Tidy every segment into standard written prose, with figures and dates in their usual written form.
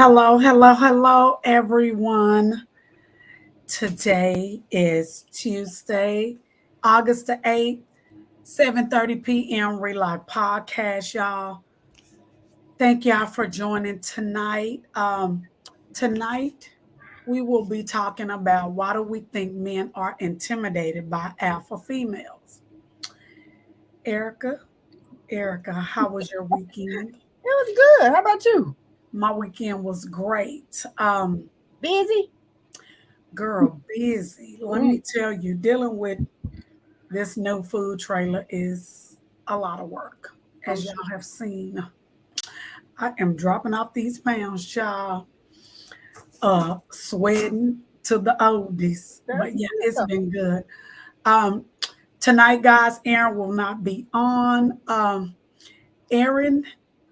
Hello, everyone. Today is Tuesday, August the 8th, 7:30 p.m. Relive Podcast, y'all. Thank y'all for joining tonight. Tonight, we will be talking about why do we think men are intimidated by alpha females. Erica, Erica, how was your weekend? It was good. How about you? My weekend was great. Busy? Girl, busy. Let Mm. me tell you, dealing with this new food trailer is a lot of work. I'm As sure. y'all have seen, I am dropping off these pounds, child. Sweating to the oldies. That's But yeah, good it's though. been good. Um, Tonight, guys, Aaron will not be on. Aaron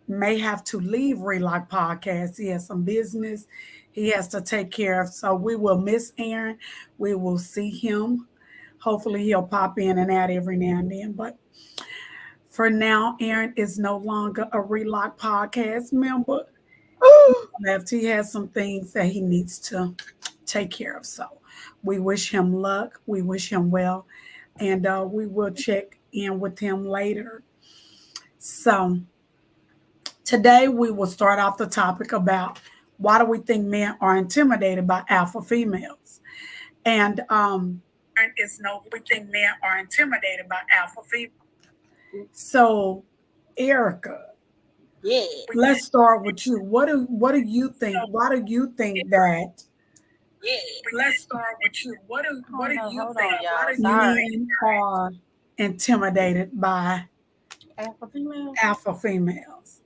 may have to leave Relock Podcast. He has some business he has to take care of. So we will miss Aaron. We will see him. Hopefully he'll pop in and out every now and then. But for now, Aaron is no longer a Relock Podcast member. Left. He has some things that he needs to take care of. So we wish him luck. We wish him well. And we will check in with him later. So today, we will start off the topic about why do we think men are intimidated by alpha females? And it's no, we think men are intimidated by alpha females. So, Erica, Yeah. let's start with you. What do you think? Why do you think that Yeah. let's start with you. What do you Hold think on, y'all. Sorry. men are intimidated by Alpha female. alpha females?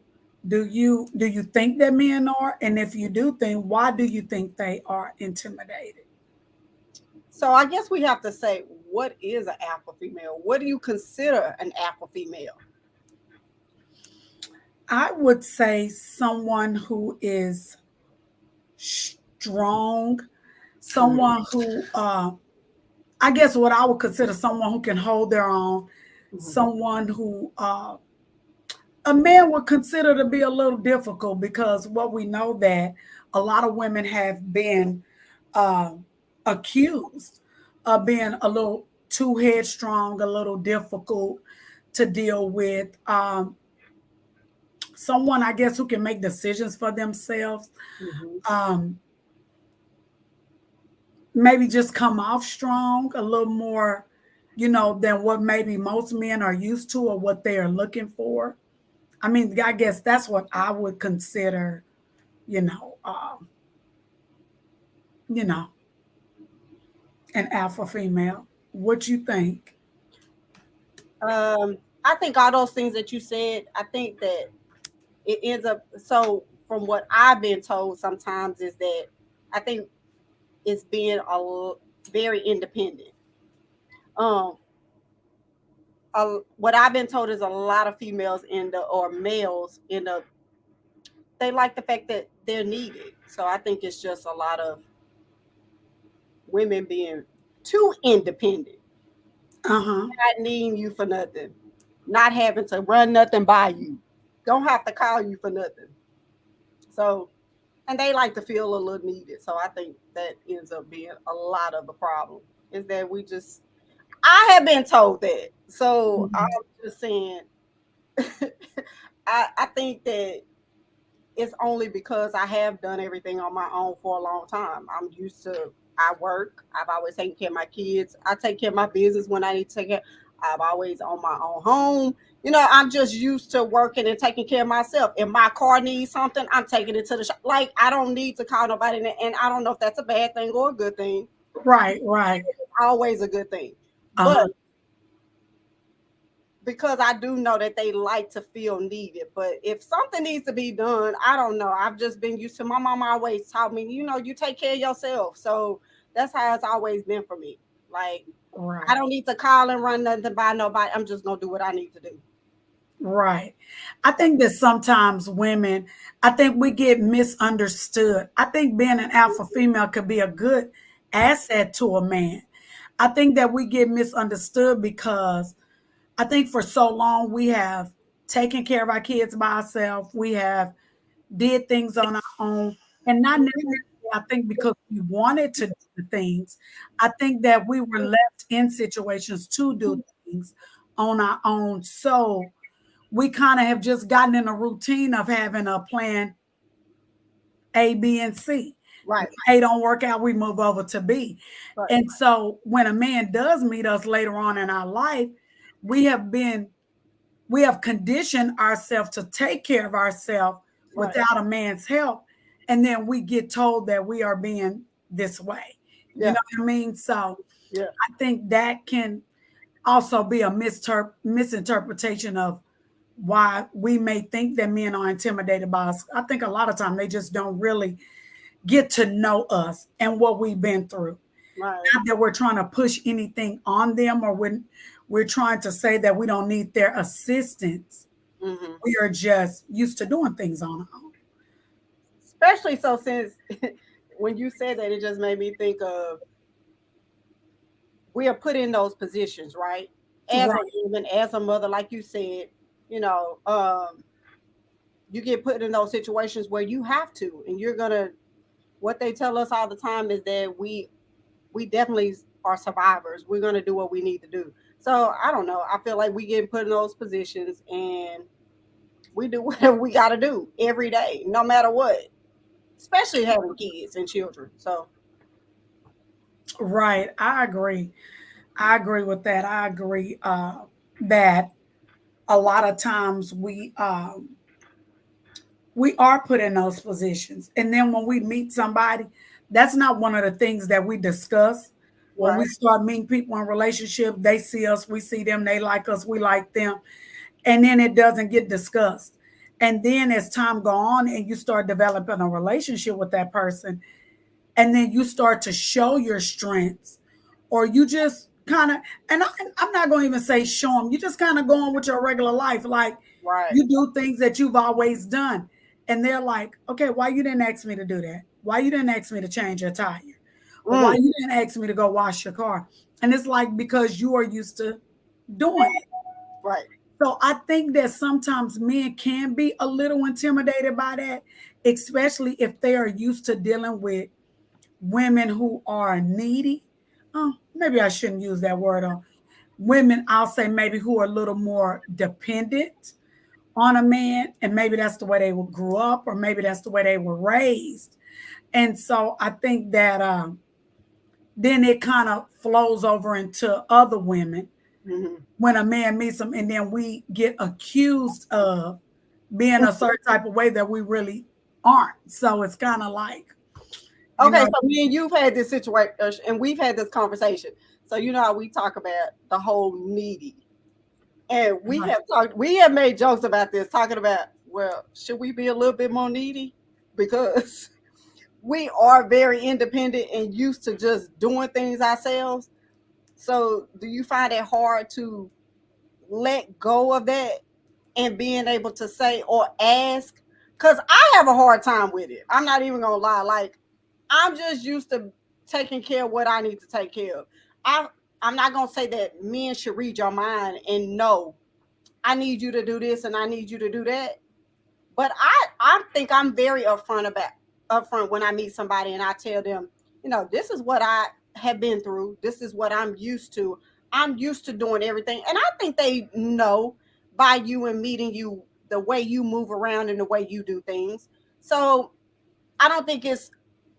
Do you think that men are? And if you do think, why do you think they are intimidated? So I guess we have to say, what is an alpha female? What do you consider an alpha female? I would say someone who is strong, someone who I guess what I would consider someone who can hold their own, Mhm. someone who a man would consider to be a little difficult because what we know that a lot of women have been uh, accused of being a little too headstrong, a little difficult to deal with. Someone, I guess, who can make decisions for themselves. Mhm. Um, Maybe just come off strong, a little more, than what maybe most men are used to or what they are looking for. I mean, I guess that's what I would consider, you know, um, you know, an alpha female. What you think? I think all those things that you said, I think that it ends up so from what I've been told sometimes is that I think it's being very independent. Um what I've been told is a lot of females in the or males in the they like the fact that they're needed. So I think it's just a lot of women being too independent, Uh huh. not needing you for nothing, not having to run nothing by you, don't have to call you for nothing. So and they like to feel a little needed. So I think that ends up being a lot of the problem is that we just I have been told that. So I'm just saying I think that it's only because I have done everything on my own for a long time. I'm used to I work. I've always taken care of my kids. I take care of my business when I need to take care. I've always owned my own home. I'm just used to working and taking care of myself. If my car needs something, I'm taking it to the shop. Like I don't need to call nobody, and I don't know if that's a bad thing or a good thing. Right, right. It's always a good thing, Uh but huh. because I do know that they like to feel needed. But if something needs to be done, I don't know. I've just been used to my mom always taught me, you take care of yourself. So that's how it's always been for me. Like I Right, don't need to call and run nothing by nobody. I'm just gonna do what I need to do. right. I think that sometimes women, I think we get misunderstood. I think being an alpha female could be a good asset to a man. I think that we get misunderstood because I think for so long we have taken care of our kids by ourselves. We have did things on our own. And not necessarily, I think, because we wanted to do the things. I think that we were left in situations to do things on our own. So we kind of have just gotten in a routine of having a plan A, B, and C. Right. A don't work out, we move over to B. Right. And so when a man does meet us later on in our life, we have been we have conditioned ourselves to take care of ourselves Right. without a man's help. And then we get told that we are being this way. You Yeah. know what I mean? So Yeah. I think that can also be a misinterpretation of why we may think that men are intimidated by us. I think a lot of time they just don't really get to know us and what we've been through. Right. Not that we're trying to push anything on them or when we're trying to say that we don't need their assistance. Hmm. We are just used to doing things on our own. Especially so since when you said that, it just made me think of we are put in those positions, right? As a Right. woman, as a mother, like you said, you know, you get put in those situations where you have to, and you're gonna. What they tell us all the time is that we definitely are survivors. We're gonna do what we need to do. So I don't know. I feel like we get put in those positions, and we do whatever we got to do every day, no matter what. Especially having kids and children. So Right. I agree. I agree with that. I agree that a lot of times we are put in those positions. And then when we meet somebody, that's not one of the things that we discuss. When right, we start meeting people in relationship, they see us, we see them, they like us, we like them. And then it doesn't get discussed. And then as time go on and you start developing a relationship with that person, and then you start to show your strengths, or you just kind of, I'm not going to even say show them, you just kind of go on with your regular life, like right. you do things that you've always done, and they're like, okay, why you didn't ask me to do that, why you didn't ask me to change your tire, or why Mm, you didn't ask me to go wash your car. And it's like, because you are used to doing it. right. So I think that sometimes men can be a little intimidated by that, especially if they are used to dealing with women who are needy. Oh, maybe I shouldn't use that word on women. I'll say maybe who are a little more dependent on a man, and maybe that's the way they grew up, or maybe that's the way they were raised. And so I think that then it kind of flows over into other women Hmm. when a man meets them, and then we get accused of being a certain type of way that we really aren't. So it's kind of like, you Okay, know, so me and you've had this situation, and we've had this conversation. So you know how we talk about the whole needy, and like, we have made jokes about this, talking about, well, should we be a little bit more needy because we are very independent and used to just doing things ourselves. So do you find it hard to let go of that and being able to say or ask? Because I have a hard time with it. I'm not even gonna lie. Like, I'm just used to taking care of what I need to take care of. I I'm not gonna say that men should read your mind and know I need you to do this and I need you to do that. But I think I'm very upfront when I meet somebody and I tell them, this is what I have been through. This is what I'm used to. I'm used to doing everything. And I think they know by you and meeting you the way you move around and the way you do things. So I don't think it's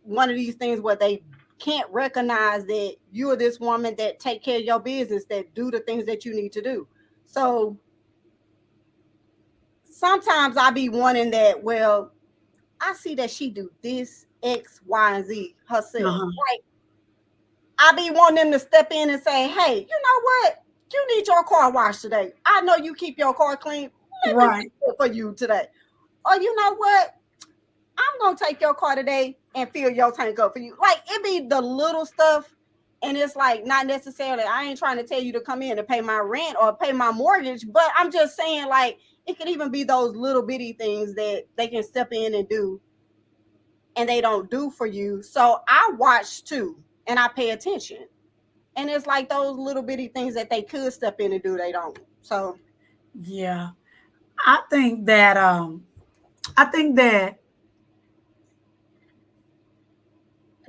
one of these things where they can't recognize that you are this woman that take care of your business, that do the things that you need to do. So sometimes I be wanting that, well, I see that she do this X, Y, and Z herself. uh-huh. Like, I be wanting them to step in and say, "Hey, you know what? You need your car washed today. I know you keep your car clean. Let me Right. do it for you today. Or you know what? I'm gonna take your car today and fill your tank up for you." Like, it be the little stuff, and it's like not necessarily. I ain't trying to tell you to come in and pay my rent or pay my mortgage, but I'm just saying, like, it could even be those little bitty things that they can step in and do and they don't do for you. So I watch too and I pay attention. And it's like those little bitty things that they could step in and do, they don't. So Yeah. I think that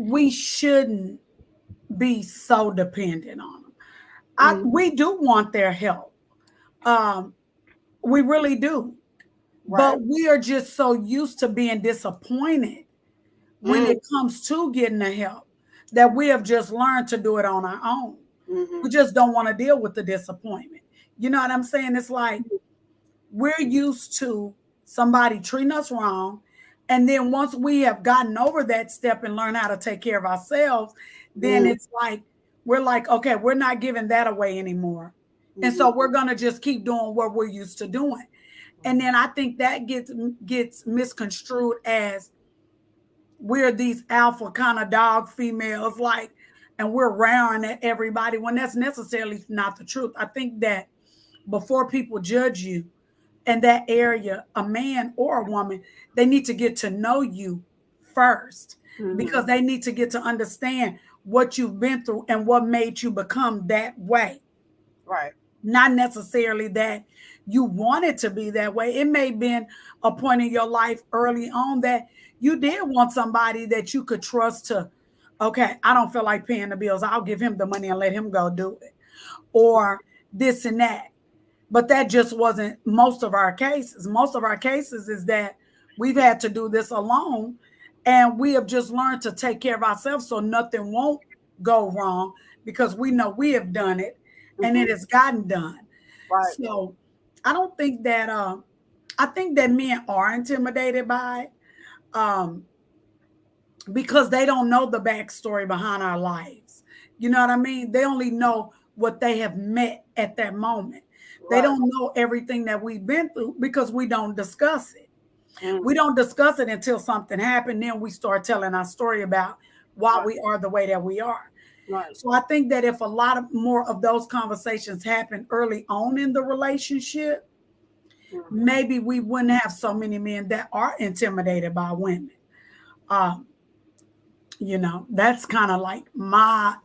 we shouldn't be so dependent on them. Mhm. We do want their help. Um, we really do. Right. But we are just so used to being disappointed when Mm. it comes to getting the help that we have just learned to do it on our own. We Mhm. just don't want to deal with the disappointment. You know what I'm saying? It's like we're used to somebody treating us wrong. And then once we have gotten over that step and learn how to take care of ourselves, then Mm. it's like, we're like, okay, we're not giving that away anymore. And so Mhm. we're going to just keep doing what we're used to doing. And then I think that gets misconstrued as we're these alpha kind of dog females, like, and we're roaring at everybody when that's necessarily not the truth. I think that before people judge you in that area, a man or a woman, they need to get to know you first because Mhm. they need to get to understand what you've been through and what made you become that way. Right. Not necessarily that you wanted to be that way. It may have been a point in your life early on that you did want somebody that you could trust to, okay, I don't feel like paying the bills. I'll give him the money and let him go do it. Or this and that. But that just wasn't most of our cases. Most of our cases is that we've had to do this alone and we have just learned to take care of ourselves so nothing won't go wrong because we know we have done it and it Mhm. has gotten done. Right. So I don't think that I think that men are intimidated by it because they don't know the backstory behind our lives. You know what I mean? They only know what they have met at that moment. They Right. don't know everything that we've been through because we don't discuss it. We Mm. don't discuss it until something happened. Then we start telling our story about why Right. we are the way that we are. Right. So I think that if a lot of more of those conversations happen early on in the relationship, Mhm. maybe we wouldn't have so many men that are intimidated by women. Um, that's kind of like my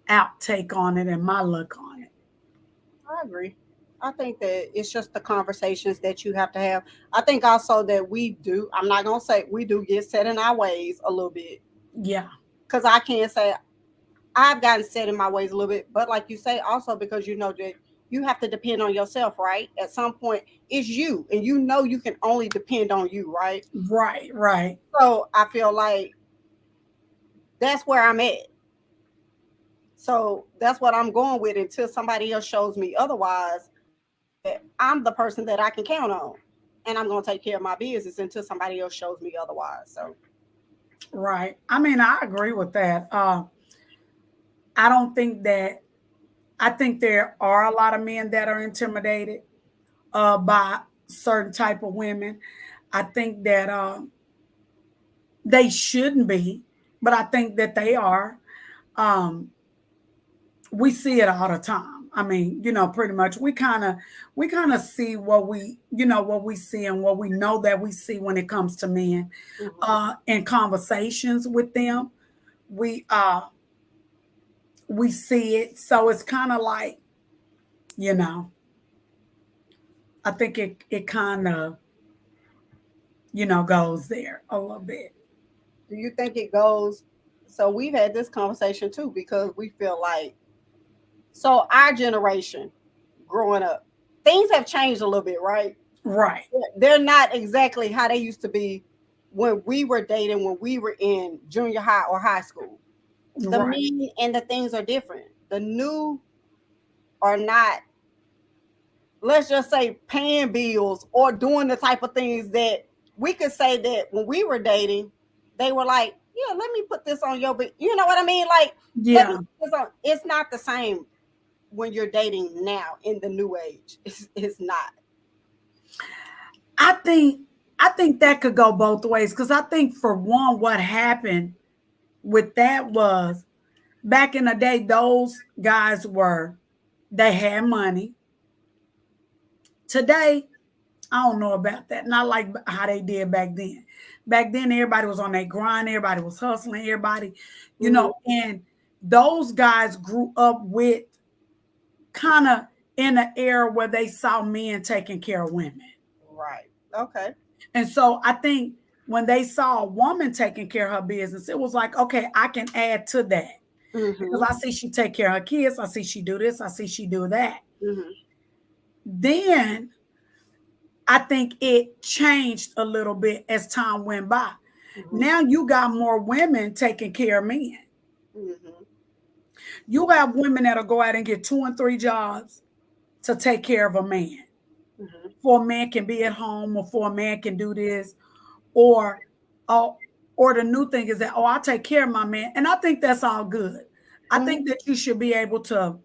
outtake on it and my look on it. I agree. I think that it's just the conversations that you have to have. I think also that we do, I'm not going to say we do get set in our ways a little bit Yeah, because I can't say I've gotten set in my ways a little bit, but like you say, also because you know that you have to depend on yourself, right? At some point, it's you, and you know you can only depend on you, right? right, right, So I feel like that's where I'm at. So that's what I'm going with until somebody else shows me otherwise. That I'm the person that I can count on, and I'm going to take care of my business until somebody else shows me otherwise. So, right. I mean, I agree with that. I don't think that, I think there are a lot of men that are intimidated by certain type of women. I think that they shouldn't be, but I think that they are. Um, we see it all the time. I mean, pretty much we kind of see what we see and what we know that we see when it comes to men mhm. in conversations with them. We we see it. So it's kind of like, you know, I think it kind of, goes there a little bit. Do you think it goes? So we've had this conversation too because we feel like so our generation growing up, things have changed a little bit, right? Right. They're not exactly how they used to be when we were dating, when we were in junior high or high school. The Right. men and the things are different. The new are not, let's just say, paying bills or doing the type of things that we could say that when we were dating, they were like, yeah, let me put this on your, but you know what I mean? Like, let me Yeah. put this on. It's not the same when you're dating now in the new age. It's not. I think I think that could go both ways because I think for one, what happened with that was back in the day, those guys they had money. Today, I don't know about that. Not like how they did back then. Back then, everybody was on their grind, everybody was hustling, everybody, Mhm. and those guys grew up with kind of in an era where they saw men taking care of women. Right. Okay. And so I think when they saw a woman taking care of her business, it was like, okay, I can add to that because Mm-hmm. I see she take care of her kids. I see she do this. I see she do that. Mm-hmm. Then I think it changed a little bit as time went by. Mm-hmm. Now you got more women taking care of men. Mm-hmm. You have women that'll go out and get 2 and 3 jobs to take care of a man. Mm-hmm. For a man can be at home, or for a man can do this, or oh, or the new thing is that, oh, I take care of my man. And I think that's all good. I Mm-hmm. think that you should be able to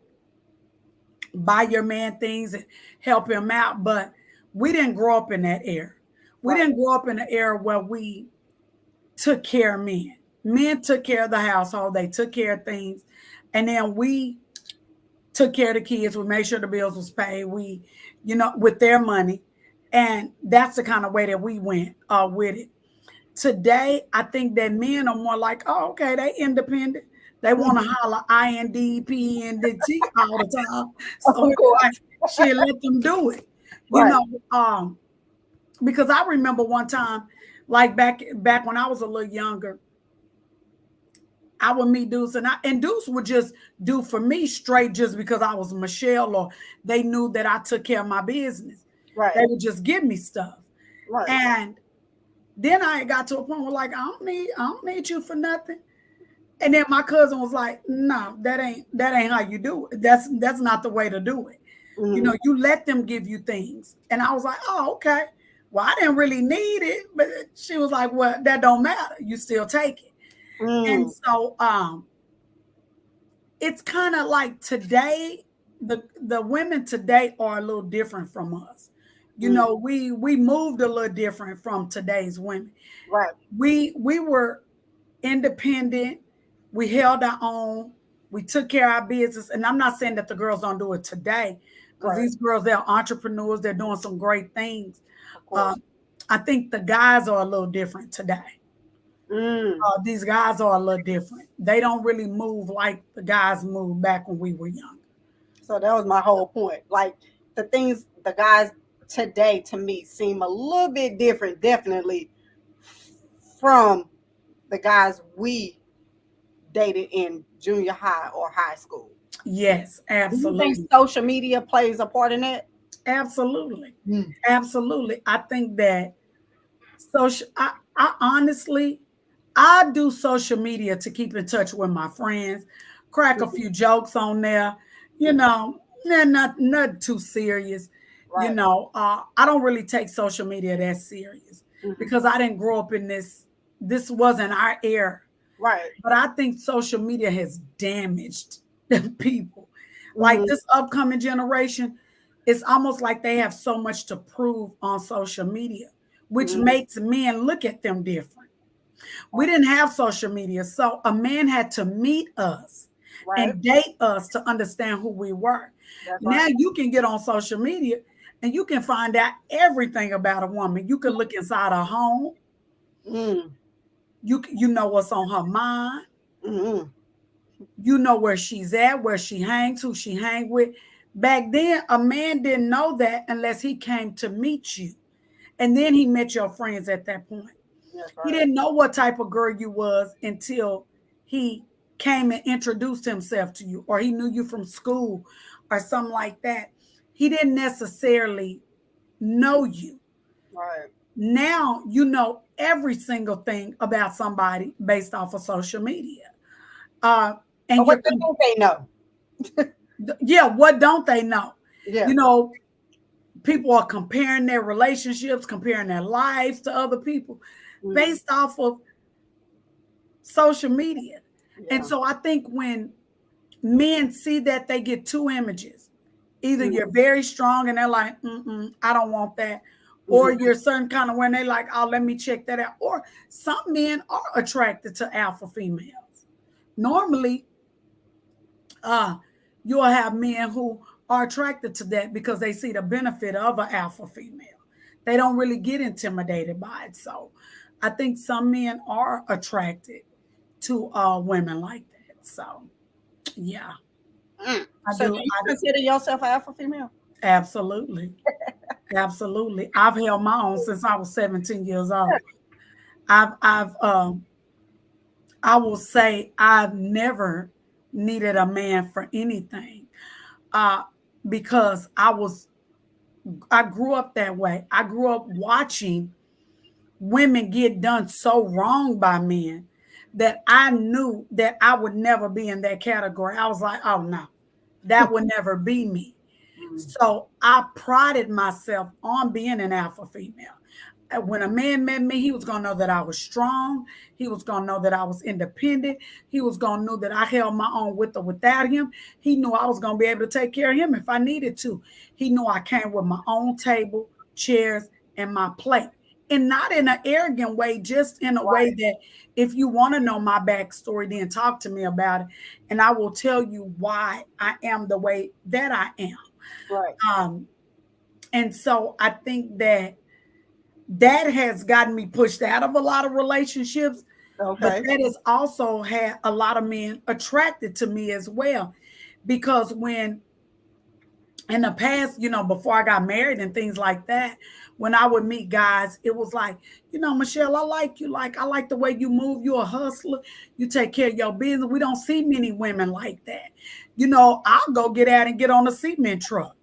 buy your man things and help him out. But we didn't grow up in that era. We Right. didn't grow up in an era where we took care of men. Men took care of the household, they took care of things. And then we took care of the kids. We made sure the bills was paid. We, with their money. And that's the kind of way that we went with it. Today, I think that men are more like, oh, okay, they independent. They want to holler INDP and the T all the time. So Of it's like, course. shit, let them do it. You Right. know, um, because I remember one time, like back when I was a little younger, I would meet dudes and dudes would just do for me straight just because I was Michelle or they knew that I took care of my business. They Right. would just give me stuff. Right. And then I got to a point where like I don't need you for nothing. And then my cousin was like, no, that ain't how you do it. That's not the way to do it. Mm-hmm. You let them give you things. And I was like, oh, okay. Well, I didn't really need it, but she was like, well, that don't matter. You still take it. And Mm. so it's kind of like today, the women today are a little different from us. Mm. We moved a little different from today's women. Right. We were independent. We held our own. We took care of our business. And I'm not saying that the girls don't do it today, because Right. these girls, they're entrepreneurs. They're doing some great things. Of Uh, course. I think the guys are a little different today. Mm. These guys are a little different. They don't really move like the guys moved back when we were young. So that was my whole point. Like the things the guys today to me seem a little bit different, definitely from the guys we dated in junior high or high school. Yes, Do you think absolutely. social media plays a part in that? Absolutely. Mm. Absolutely. I think that I honestly, I do social media to keep in touch with my friends, crack a Mhm. few jokes on there, they're not too serious. Right. I don't really take social media that serious Hmm. because I didn't grow up in this wasn't our era. Right. But I think social media has damaged the people. Like Hmm. this upcoming generation, it's almost like they have so much to prove on social media, which Hmm. makes men look at them different. We Right. didn't have social media, so a man had to meet us Right. and date us to understand who we were. That's Now right. you can get on social media and you can find out everything about a woman. You can look inside her home. Mm. You know what's on her mind. Hmm. You know where she's at, where she hangs, who she hang with. Back then, a man didn't know that unless he came to meet you. And then he met your friends at that point. That's He right. didn't know what type of girl you was until he came and introduced himself to you, or he knew you from school or something like that. He didn't necessarily know you. Right. Now you know every single thing about somebody based off of social media. Uh, But and what don't they know? yeah, what don't they know? Yeah. You know, people are comparing their relationships, comparing their lives to other people Mm. based off of social media. And Yeah. so I think when men see that, they get two images. Either Mm. you're very strong and they're like, I don't want that. Or Hmm. you're certain kind of when they like, oh, let me check that out. Or some men are attracted to alpha females. Normally, uh, you'll have men who are attracted to that because they see the benefit of an alpha female. They don't really get intimidated by it. So I think some men are attracted to women like that. So yeah, Mm. I So do do. you I do. consider yourself an alpha female? Absolutely. Absolutely. I've held my own since I was 17 years old. I've I will say I've never needed a man for anything. Uh because I grew up that way. I grew up watching women get done so wrong by men that I knew that I would never be in that category. I was like, oh no, that would never be me. Mm. So I prided myself on being an alpha female. When a man met me, he was going to know that I was strong. He was going to know that I was independent. He was going to know that I held my own with or without him. He knew I was going to be able to take care of him if I needed to. He knew I came with my own table, chairs, and my plate. And not in an arrogant way, just in a way Right, that if you want to know my backstory, then talk to me about it. And I will tell you why I am the way that I am. right. Um, and so I think that that has gotten me pushed out of a lot of relationships, but Okay. that has also had a lot of men attracted to me as well. Because when in the past, before I got married and things like that, when I would meet guys, it was like, Michelle, I like you. Like, I like the way you move. You're a hustler. You take care of your business. We don't see many women like that. I'll go get out and get on a cement truck.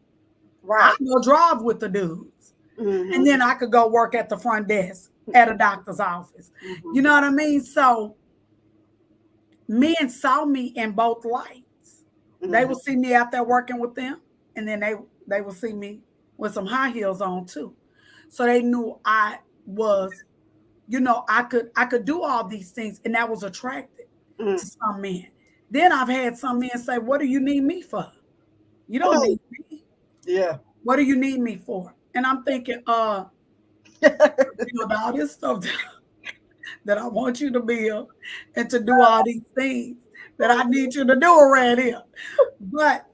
I'll Right. go drive with the dudes. And Mm-hmm. then I could go work at the front desk at a doctor's office. Mm-hmm. You know what I mean? So men saw me in both lights. They Mm-hmm. would see me out there working with them, and then they would see me with some high heels on too. So they knew I was, I could do all these things, and that was attractive to some men. Then I've had some men say, "What do you need me for? You don't Mm-hmm. need me. Yeah. What do you need me for?" And I'm thinking, build all this stuff that I want you to build and to do all these things that I need you to do around here. But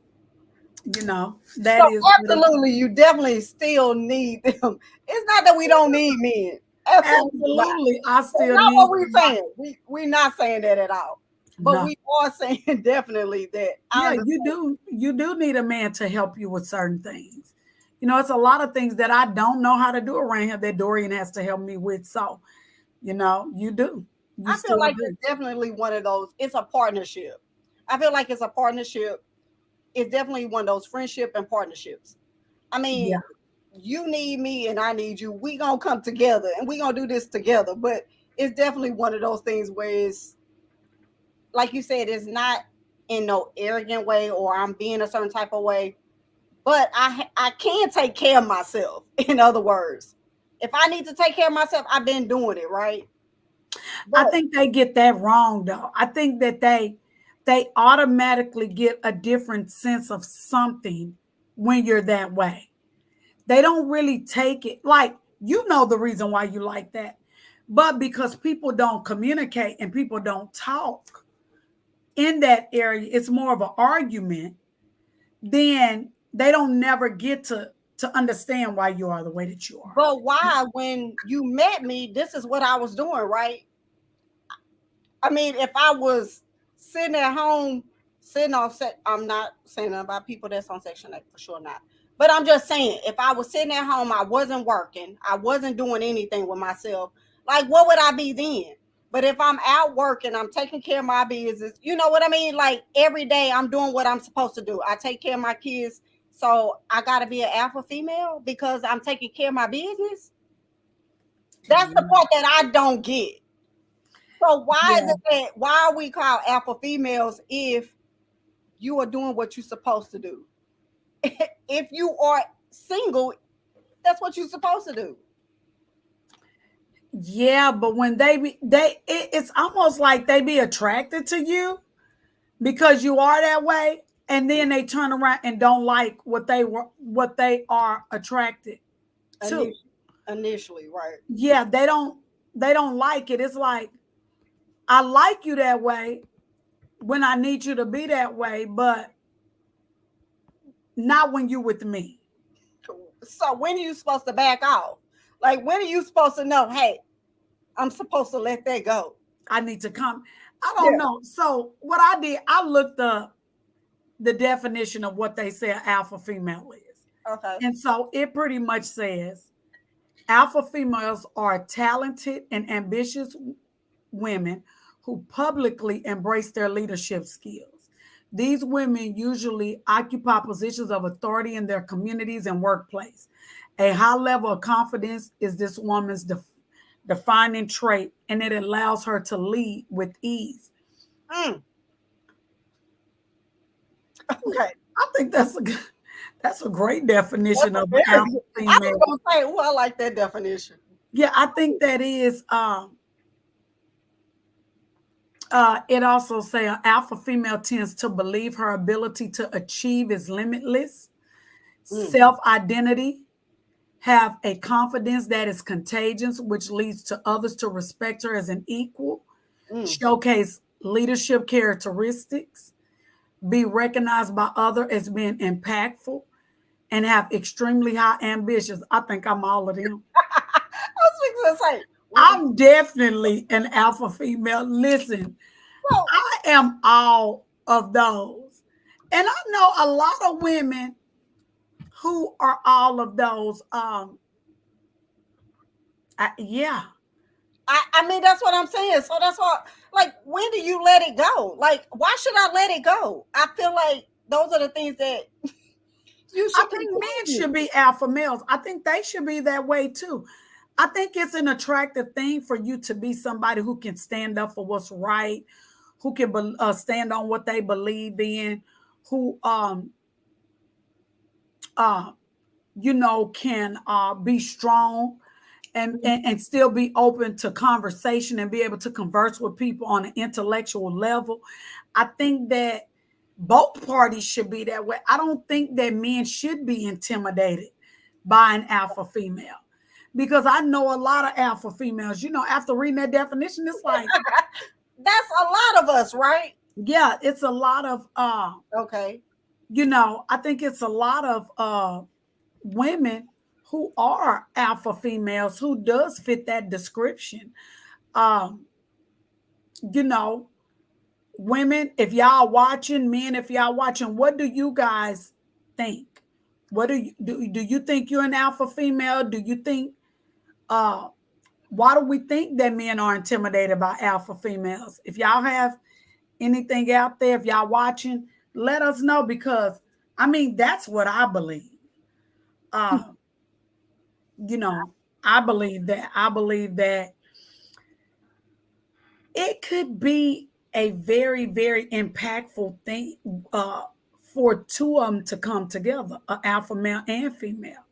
So that is what it is. absolutely, you definitely still need them. It's not that we don't need men. Absolutely not. Absolutely. I That's still not need what we're somebody. saying. We're not saying that at all. But No. we are saying definitely that I Yeah, understand. you do need a man to help you with certain things. It's a lot of things that I don't know how to do around here that Dorian has to help me with. So, you do. You I feel still like do. it's definitely one of those. It's a partnership. I feel like it's a partnership. It's definitely one of those friendship and partnerships. I Yeah. mean, you need me and I need you. We gonna come together and we gonna do this together. But it's definitely one of those things where it's like you said, it's not in no arrogant way or I'm being a certain type of way. But I can take care of myself. In other words, if I need to take care of myself, I've been doing it right. I But think they get that wrong though. I think that they automatically get a different sense of something when you're that way. They don't really take it like the reason why you like that. But because people don't communicate and people don't talk in that area, it's more of an argument, then they don't never get to understand why you are the way that you are. but why when you met me, this is what I was doing, right? I mean, if I was sitting at home, sitting on set, I'm not saying about people that's on Section 8 for sure not. But I'm just saying, if I was sitting at home, I wasn't working, I wasn't doing anything with myself, like what would I be then? But if I'm out working, I'm taking care of my business, you know what I mean? Like every day I'm doing what I'm supposed to do. I take care of my kids. So I gotta be an alpha female because I'm taking care of my business. That's the Yeah. part that I don't get. So why is Yeah. it that why are we called alpha females if you are doing what you're supposed to do? If you are single, that's what you're supposed to do. Yeah, but when it's almost like they be attracted to you because you are that way, and then they turn around and don't like what they are attracted to. Initially, initially, right? Yeah, they don't like it. It's like I like you that way when I need you to be that way, but not when you with me. So when are you supposed to back off? Like when are you supposed to know, hey, I'm supposed to let that go? I need to come. I don't Yeah. know. So what I did, I looked up the definition of what they say an alpha female is. Okay. And so it pretty much says Alpha females are talented and ambitious women who publicly embrace their leadership skills. These women usually occupy positions of authority in their communities and workplace. A high level of confidence is this woman's defining trait, and it allows her to lead with ease. Mm, okay. I think that's a great definition That's a of an very alpha good. I was female. gonna say, oh, I like that definition. Yeah, I think that is. It also say an alpha female tends to believe her ability to achieve is limitless. Mm, Self identity, have a confidence that is contagious, which leads to others to respect her as an equal. mm. Showcase leadership characteristics, be recognized by others as being impactful, and have extremely high ambitions. I think I'm all of them. I was gonna say, I'm definitely an alpha female. Listen, well, I am all of those. And I know a lot of women who are all of those. Yeah. I mean, that's what I'm saying. So that's why, like, when do you let it go? Like, why should I let it go? I feel like those are the things that you I should think men continue. should be alpha males. I think they should be that way too. I think it's an attractive thing for you to be somebody who can stand up for what's right, who can stand on what they believe in, who uh can be strong and still be open to conversation and be able to converse with people on an intellectual level. I think that both parties should be that way. I don't think that men should be intimidated by an alpha female because I know a lot of alpha females. After reading that definition, it's like, That's a lot of us, right? yeah, it's a lot of Okay. I think it's a lot of women who are alpha females who does fit that description. Um, you know, women, if y'all watching, men, if y'all watching, what do you guys think? What do you think you're an alpha female? Do you think uh why do we think that men are intimidated by alpha females? If y'all have anything out there, if y'all watching, let us know because I mean that's what I believe. Uh, you know, I believe that. I believe that it could be a very, very impactful thing for two of them to come together, an alpha male and female.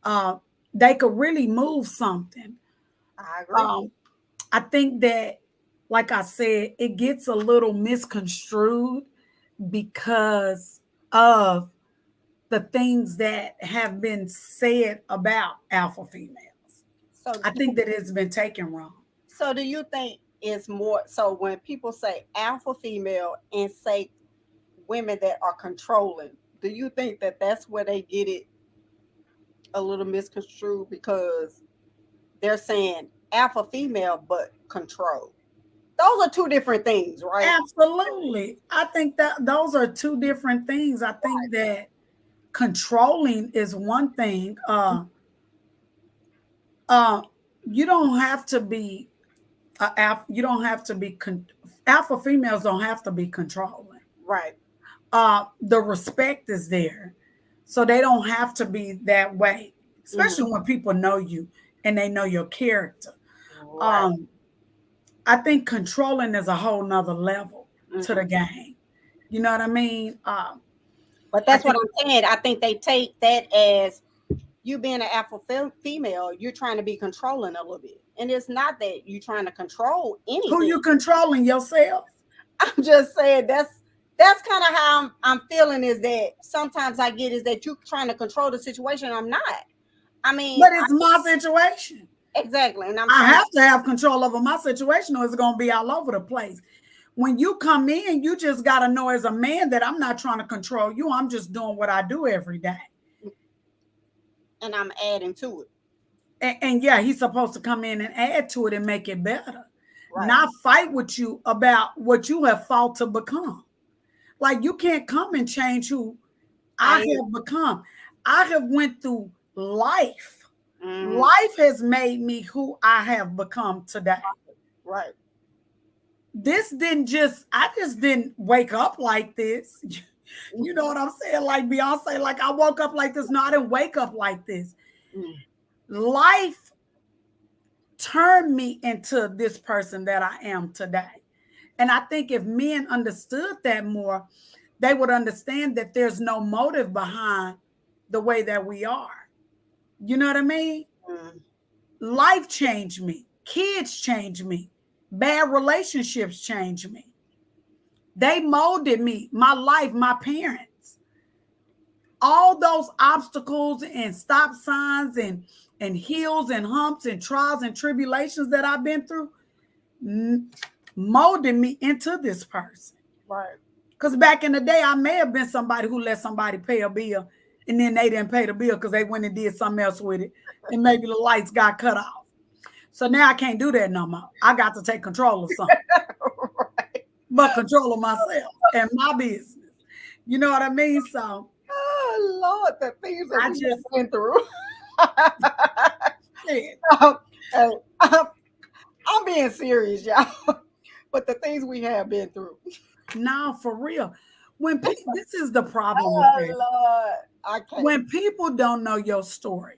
Uh, they could really move something. I agree. Um, I think that, like I said, it gets a little misconstrued because of the things that have been said about alpha females. So, I think that it's been taken wrong. so do you think it's more so when people say alpha female and say women that are controlling? Do you think that that's where they get it a little misconstrued because they're saying alpha female but control? Those are two different things, right? Absolutely. I think that those are two different things. I think that controlling is one thing. Uh, you don't have to be you don't have to be alpha females don't have to be controlling. Right. The respect is there, so they don't have to be that way. Mhm. Especially when people know you and they know your character. Right. Um, I think controlling is a whole nother level to the Mhm. game. You know what I mean? But I that's what think I'm saying. I think they take that as you being an alpha female, you're trying to be controlling a little bit. And it's not that you're trying to control who anything. you controlling yourself. I'm just saying that's kind of how I'm feeling is that sometimes I get is that you're trying to control the situation. I'm not. I mean, But it's my situation. exactly. And I'm I trying. have to have control over my situation or it's going to be all over the place. When you come in, you just got to know as a man that I'm not trying to control you. I'm just doing what I do every day. And I'm adding to it. And yeah, he's supposed to come in and add to it and make it better, Right. not fight with you about what you have fought to become. Like you can't come and change who I I have become. I have went through life. Mm-hmm. Life has made me who I have become today. Right. I just didn't wake up like this. You know what I'm saying? Like Beyonce, like I woke up like this. No, I didn't wake up like this. Mm. Life turned me into this person that I am today. And I think if men understood that more, they would understand that there's no motive behind the way that we are. You know what I mean? Mm. Life changed me. Kids changed me. Bad relationships changed me. They molded me, my life, my parents. All those obstacles and stop signs and hills and humps and trials and tribulations that I've been through molded me into this person. Right. Because back in the day, I may have been somebody who let somebody pay a bill and then they didn't pay the bill because they went and did something else with it. And maybe the lights got cut off. So now I can't do that no more. I got to take control of something, Right. but control of myself and my business. You know what I mean? So Oh Lord, the things that I we just have been through. said, Hey, I'm being serious, y'all. But the things we have been through. no, for real. This is the problem with Oh that. Lord, I can't. When people don't know your story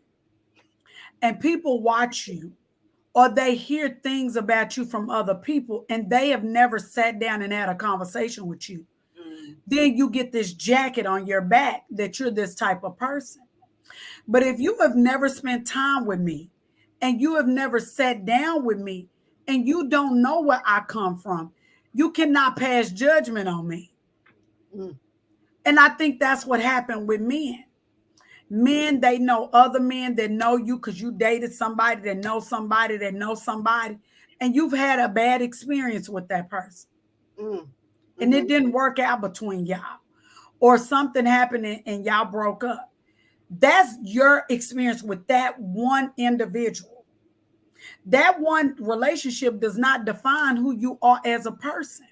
and people watch you or they hear things about you from other people and they have never sat down and had a conversation with you, then you get this jacket on your back that you're this type of person. But if you have never spent time with me and you have never sat down with me and you don't know where I come from, you cannot pass judgment on me. Mm. And I think that's what happened with men. Men, they know other men that know you because you dated somebody that knows somebody that knows somebody, and you've had a bad experience with that person. Mm. And it Mhm. didn't work out between y'all, or something happened and y'all broke up. That's your experience with that one individual. That one relationship does not define who you are as a person.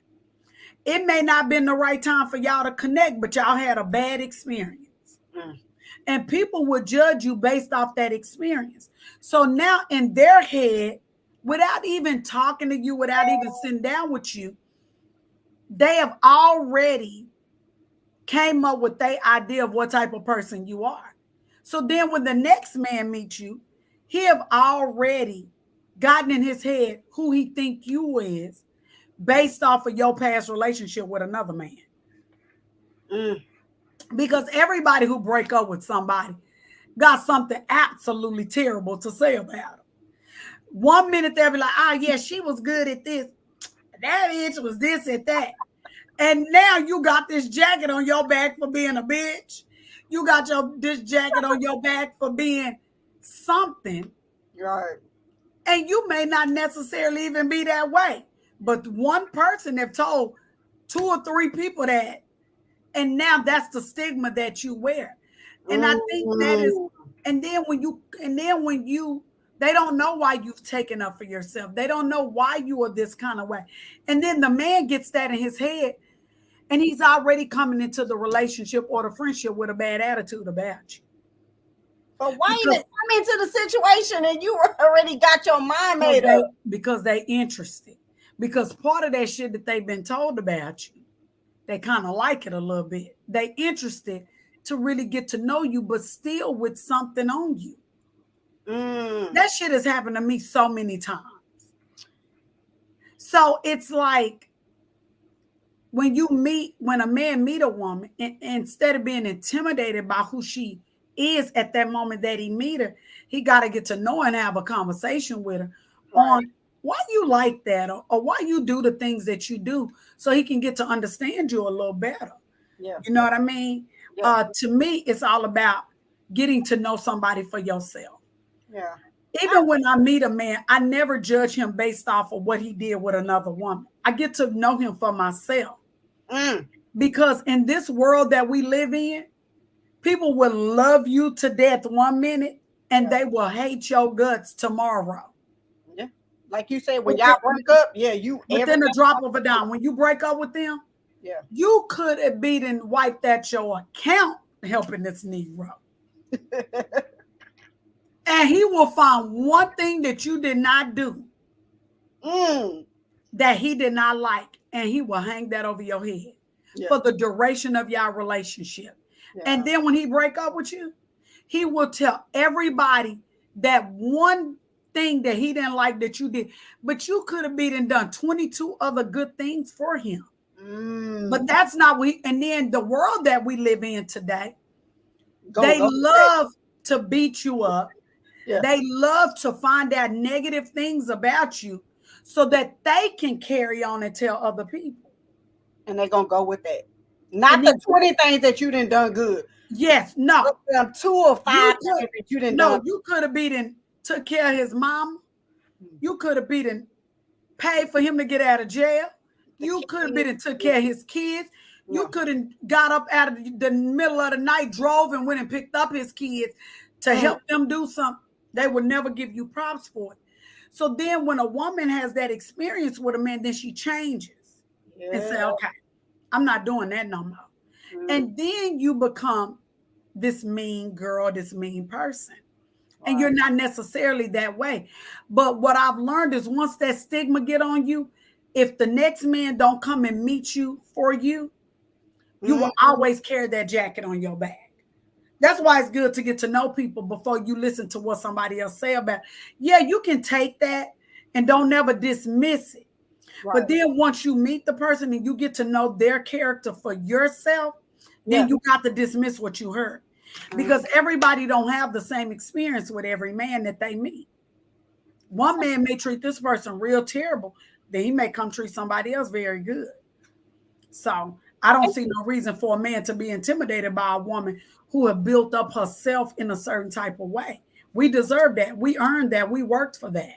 It may not have been the right time for y'all to connect, but y'all had a bad experience. Mm. And people would judge you based off that experience. So now in their head, without even talking to you, without even sitting down with you, they have already came up with their idea of what type of person you are. So then when the next man meets you, he have already gotten in his head who he think you is based off of your past relationship with another man. Mm. Because everybody who break up with somebody got something absolutely terrible to say about them. 1 minute they'll be like, oh yeah, she was good at this. That bitch was this and that. And now you got this jacket on your back for being a bitch. You got this jacket on your back for being something. Right. And you may not necessarily even be that way. But one person have told 2 or 3 people that. And now that's the stigma that you wear. And I think that is, Mm. when you, they don't know why you've taken up for yourself. They don't know why you are this kind of way. And then the man gets that in his head and he's already coming into the relationship or the friendship with a bad attitude about you. But why even Because, come into the situation and you already got your mind made up? because they interested. Because part of that shit that they've been told about you, they kind of like it a little bit. They interested to really get to know you, but still with something on you. Mm. That shit has happened to me so many times. So it's like when a man meet a woman, instead of being intimidated by who she is at that moment that he meet her, he got to get to know and have a conversation with her Right. on why you like that or why you do the things that you do so he can get to understand you a little better. Yeah. You know what I mean? Yeah. To me, it's all about getting to know somebody for yourself. Yeah. Even when I meet a man, I never judge him based off of what he did with another woman. I get to know him for myself. Mm. Because in this world that we live in, people will love you to death 1 minute and Yeah. they will hate your guts tomorrow. Yeah. Like you said, when y'all break up, yeah, you Within a drop of a dime. When you break up with them, yeah. you could have beaten wiped out your account helping this Negro. And he will find one thing that you did not do that he did not like, and he will hang that over your head for the duration of your relationship. And then when he break up with you, he will tell everybody that one thing that he didn't like that you did, but you could have been and done 22 other good things for him. But that's not and then the world that we live in today, they love to beat you up. They love to find out negative things about you so that they can carry on and tell other people. And they're going to go with that. Not the 20 things that you done good. Yes, no. 2 or 5 things that you done done. No, you could have beaten, took care of his mama. You could have beaten, paid for him to get out of jail. You could have been and took care of his kids. You could have got up out of the middle of the night, drove and went and picked up his kids to help them do something. They would never give you props for it. So then when a woman has that experience with a man, then she changes and say, okay, I'm not doing that no more. And then you become this mean girl, this mean person. And you're not necessarily that way. But what I've learned is once that stigma get on you, if the next man don't come and meet you for you, you will always carry that jacket on your back. That's why it's good to get to know people before you listen to what somebody else say about it. Yeah, you can take that and don't never dismiss it. But then once you meet the person and you get to know their character for yourself, then you got to dismiss what you heard. Because everybody don't have the same experience with every man that they meet. One man may treat this person real terrible, then he may come treat somebody else very good. So I don't see no reason for a man to be intimidated by a woman who have built up herself in a certain type of way. We deserve that. We earned that. We worked for that.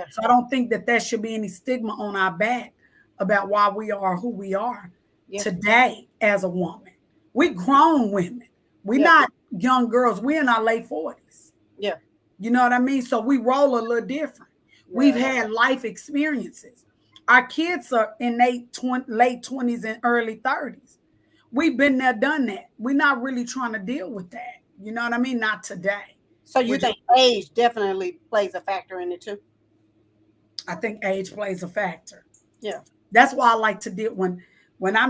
So I don't think that there should be any stigma on our back about why we are who we are today as a woman. We grown women. We're not young girls. We're in our late 40s. You know what I mean? So we roll a little different. We've had life experiences. Our kids are in late 20s and early 30s. We've been there, done that. We're not really trying to deal with that. You know what I mean? Not today. So you think age definitely plays a factor in it too? I think age plays a factor. That's why I like to deal when I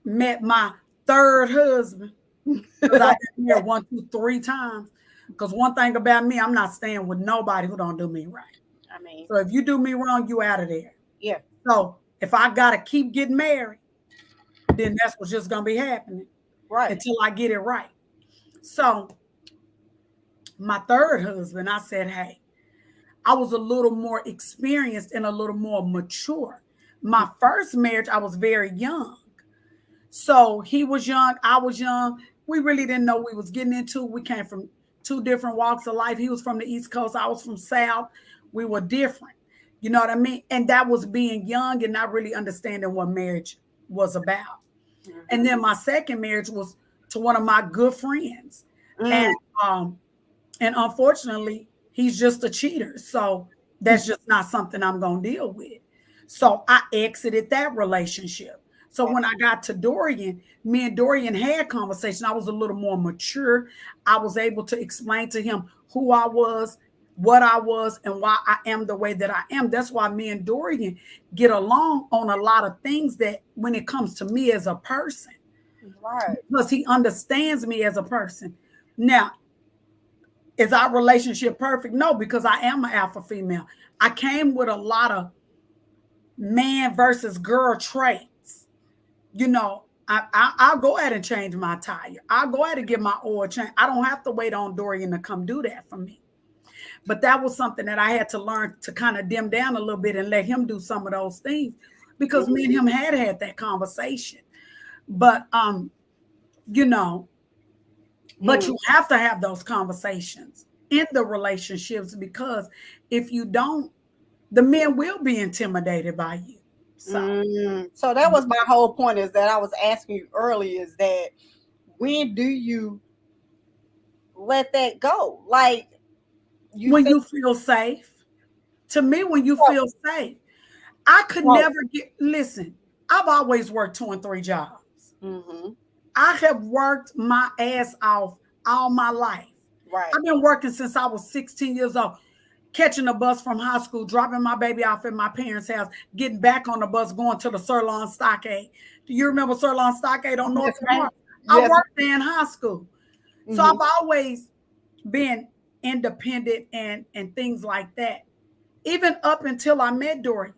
met my third husband. Because I've been here 1, 2, 3 times. Because one thing about me, I'm not staying with nobody who don't do me right. I mean, so if you do me wrong, you out of there. So if I gotta keep getting married, then that's what's just gonna be happening. Until I get it right. So my third husband, I said, hey, I was a little more experienced and a little more mature. My first marriage, I was very young. So he was young, I was young. We really didn't know what we was getting into. We came from 2 different walks of life. He was from the East Coast. I was from South. We were different. You know what I mean? And that was being young and not really understanding what marriage was about. And then my second marriage was to one of my good friends. And unfortunately, he's just a cheater. So that's just not something I'm going to deal with. So I exited that relationship. So when I got to Dorian, me and Dorian had conversation. I was a little more mature. I was able to explain to him who I was, what I was, and why I am the way that I am. That's why me and Dorian get along on a lot of things that when it comes to me as a person. Because he understands me as a person. Now, is our relationship perfect? No, because I am an alpha female. I came with a lot of man versus girl traits. You know, I'll go ahead and change my tire. I'll go ahead and get my oil changed. I don't have to wait on Dorian to come do that for me. But that was something that I had to learn to kind of dim down a little bit and let him do some of those things because me and him had that conversation. But, you know, but you have to have those conversations in the relationships because if you don't, the men will be intimidated by you. So that was my whole point is that I was asking you earlier is that when do you let that go? Like when you feel safe. To me, when you feel safe, I could never listen, I've always worked 2 and 3 jobs. I have worked my ass off all my life. Right. I've been working since I was 16 years old, catching a bus from high school, dropping my baby off at my parents' house, getting back on the bus, going to the Sirloin Stockade. Do you remember Sirloin Stockade on North Yes, ma'am. Lamar? I Yes. worked there in high school. So Mm-hmm. I've always been independent and things like that, even up until I met Dorian.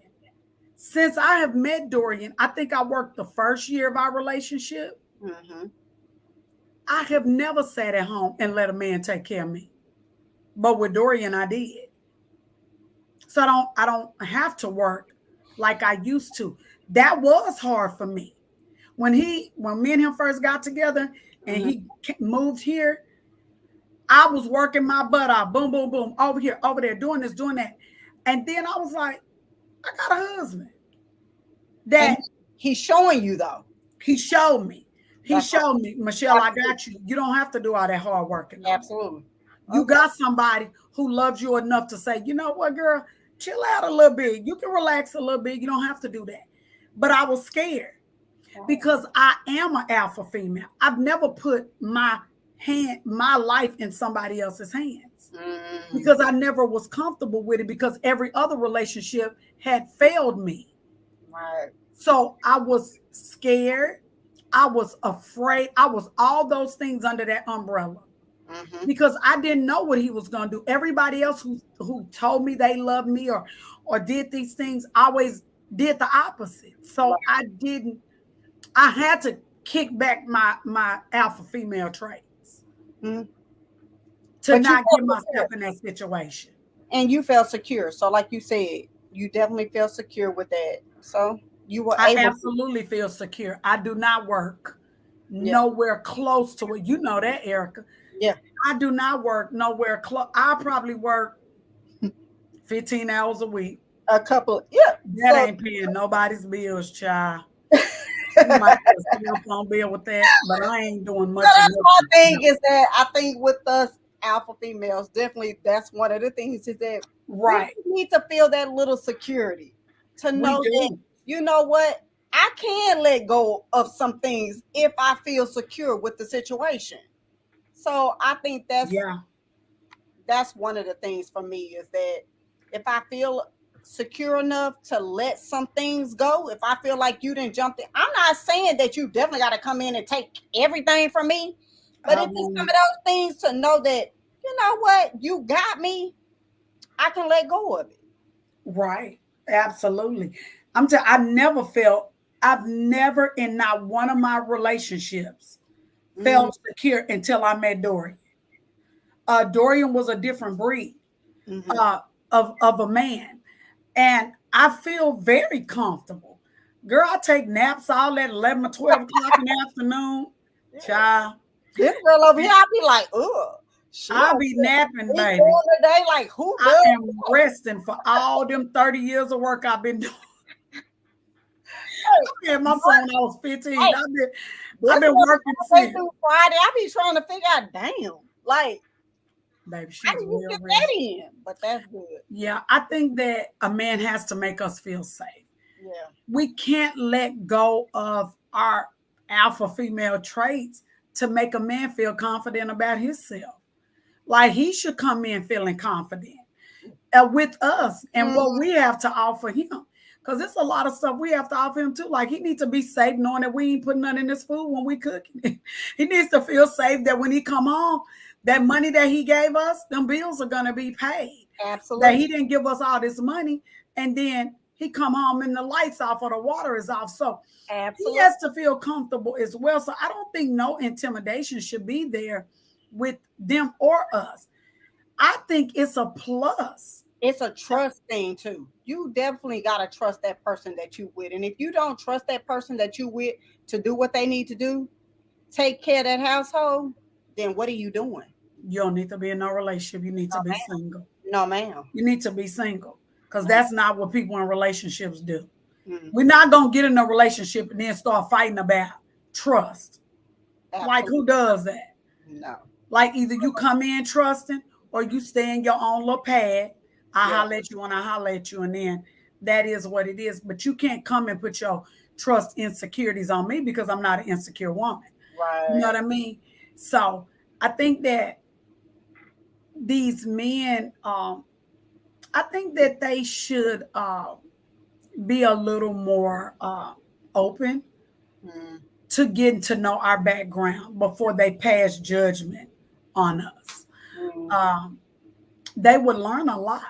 Since I have met Dorian, I think I worked the first year of our relationship. Mm-hmm. I have never sat at home and let a man take care of me. But with Dorian, I did. So I don't have to work like I used to. That was hard for me. When me and him first got together and Mm-hmm. he moved here, I was working my butt off. Boom, boom, boom. Over here, over there, doing this, doing that. And then I was like, I got a husband. And That he's showing you though. he showed me. He That's showed me, Michelle, I Absolutely. got you. You don't have to do all that hard working. No more. Absolutely. You Okay. got somebody who loves you enough to say, you know what, girl, chill out a little bit. You can relax a little bit. You don't have to do that. But I was scared because I am an alpha female. I've never put my life in somebody else's hands Mm-hmm. because I never was comfortable with it because every other relationship had failed me. Right. So I was scared. I was afraid. I was all those things under that umbrella Mm-hmm. because I didn't know what he was going to do. Everybody else who told me they loved me or did these things always did the opposite. So I had to kick back my alpha female traits Mm-hmm. to But you not felt get myself secure. in that situation. And you felt secure. So like you said, you definitely felt secure with that. So you were I able to. absolutely feel secure. I do not work Yeah. nowhere close to it. You know that, Erica. Yeah. I do not work nowhere close. I probably work 15 hours a week. A couple. Yeah. That So ain't paying nobody's bills, child. You might get a cell phone bill with that, but I ain't doing much of that's my thing nothing. is that I think with us alpha females, definitely that's one of the things is that Right. we need to feel that little security to We know that, do. you know what, I can let go of some things if I feel secure with the situation. So I think Yeah. that's one of the things for me is that if I feel secure enough to let some things go, if I feel like you didn't jump in, I'm not saying that you definitely got to come in and take everything from me, but I it's just some won't. of those things to know that, you know what, you got me, I can let go of it. Right. Absolutely. I've never in not one of my relationships Mm-hmm. felt secure until I met Dorian. Dorian was a different breed Mm-hmm. of a man. And I feel very comfortable. Girl, I take naps all at 11 or 12 o'clock in the afternoon. Yeah. Child, This girl over here, I'll be like, ugh, she I'll don't be feel napping, we baby. going today. Like, who I does am resting for all them 30 years of work I've been doing. I had my son when I was 15. Hey, I've been working Monday since. through Friday? I be trying to figure out, damn, like, Baby, how she's do you real, get real. that in? But that's good. Yeah, I think that a man has to make us feel safe. Yeah. We can't let go of our alpha female traits to make a man feel confident about himself. Like he should come in feeling confident with us and what we have to offer him. Because there's a lot of stuff we have to offer him too. Like he needs to be safe knowing that we ain't putting nothing in his food when we cooking it. He needs to feel safe that when he come home, that money that he gave us, them bills are going to be paid. Absolutely. That he didn't give us all this money and then he come home and the lights off or the water is off. So Absolutely. he has to feel comfortable as well. So I don't think no intimidation should be there with them or us. I think it's a plus. It's a trust thing too. You definitely gotta trust that person that you with. And if you don't trust that person that you with to do what they need to do, take care of that household, then what are you doing? You don't need to be in no relationship. You need to be single. No, ma'am. You need to be single. Because that's not what people in relationships do. Mm-hmm. We're not gonna get in a relationship and then start fighting about trust. Absolutely. Like who does that? No. Like either you come in trusting or you stay in your own little pad. I holler at you and I holler at you, and then that is what it is. But you can't come and put your trust insecurities on me because I'm not an insecure woman. Right. You know what I mean? So I think that these men, I think that they should be a little more open Mm, to getting to know our background before they pass judgment on us. mm. Um, they would learn a lot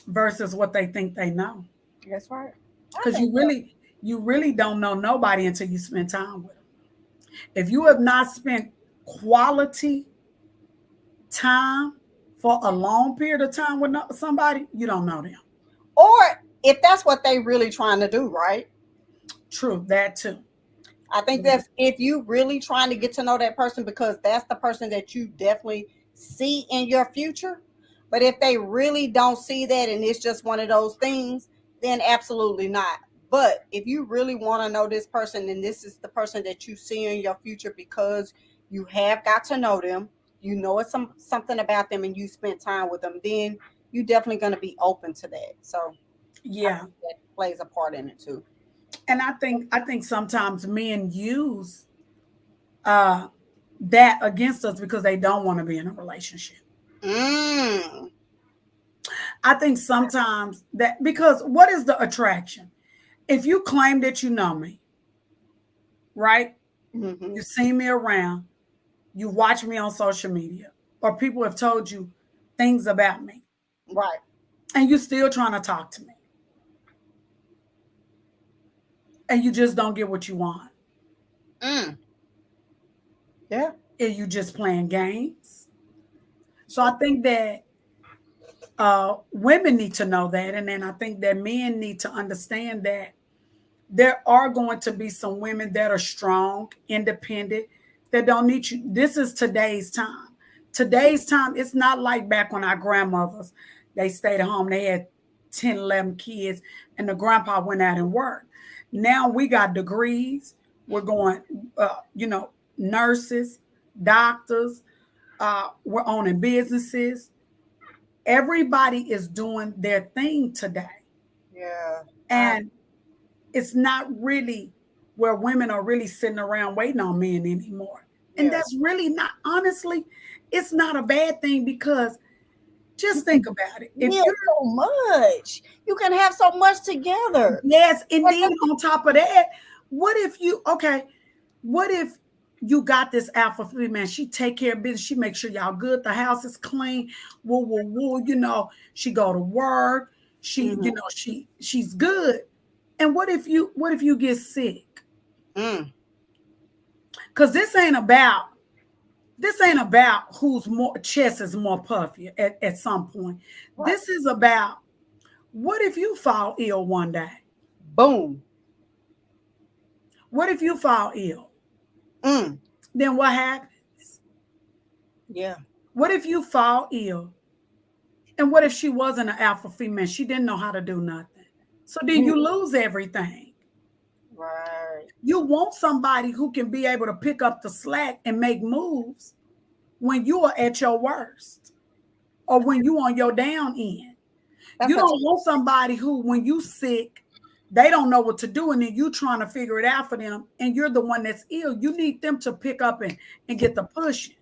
versus what they think they know. That's right. I Because think so. you really don't know nobody until you spend time with them. If you have not spent quality time for a long period of time with somebody, you don't know them. Or if that's what they really trying to do, right? True, that too. I think that's if you really trying to get to know that person because that's the person that you definitely see in your future. But if they really don't see that and it's just one of those things, then absolutely not. But if you really want to know this person and this is the person that you see in your future because you have got to know them, you know it's something about them and you spent time with them, then you definitely going to be open to that. So I Yeah. think that plays a part in it too. And I think sometimes men use uh that against us because they don't want to be in a relationship. Mm. I think sometimes that because what is the attraction? If you claim that you know me, right? Hmm. You see me around, you watch me on social media, or people have told you things about me, Right. and you still trying to talk to me, and you just don't get what you want, Mm. Yeah. and you just playing games. So I think that women need to know that, and then I think that men need to understand that there are going to be some women that are strong, independent, that don't need you. This is today's time. Today's time, it's not like back when our grandmothers, they stayed at home, they had 10, 11 kids, and the grandpa went out and worked. Now we got degrees. We're going, nurses, doctors, we're owning businesses. Everybody is doing their thing today. Yeah. And it's not really where women are really sitting around waiting on men anymore. And Yeah. that's really not, honestly, it's not a bad thing because You just can think about it. If build you're, so much. You can have so much together. yes, and And then on top of that, okay, what if you got this alpha female? She take care of business. She make sure y'all good. The house is clean. Woo, woo, woo. She go to work. Mhm. She's good. And what if you get sick? Mm. Because this ain't about whose more chest is more puffy at some point. Right. This is about what if you fall ill one day? Boom. What if you fall ill? Mm. Then what happens? Yeah. What if you fall ill? And what if she wasn't an alpha female? She didn't know how to do nothing. So then Mm. you lose everything. Right. You want somebody who can be able to pick up the slack and make moves when you are at your worst or when you on your down end. That's You a don't want somebody who, when you sick, they don't know what to do, and then you trying to figure it out for them, and you're the one that's ill. You need them to pick up and get the pushing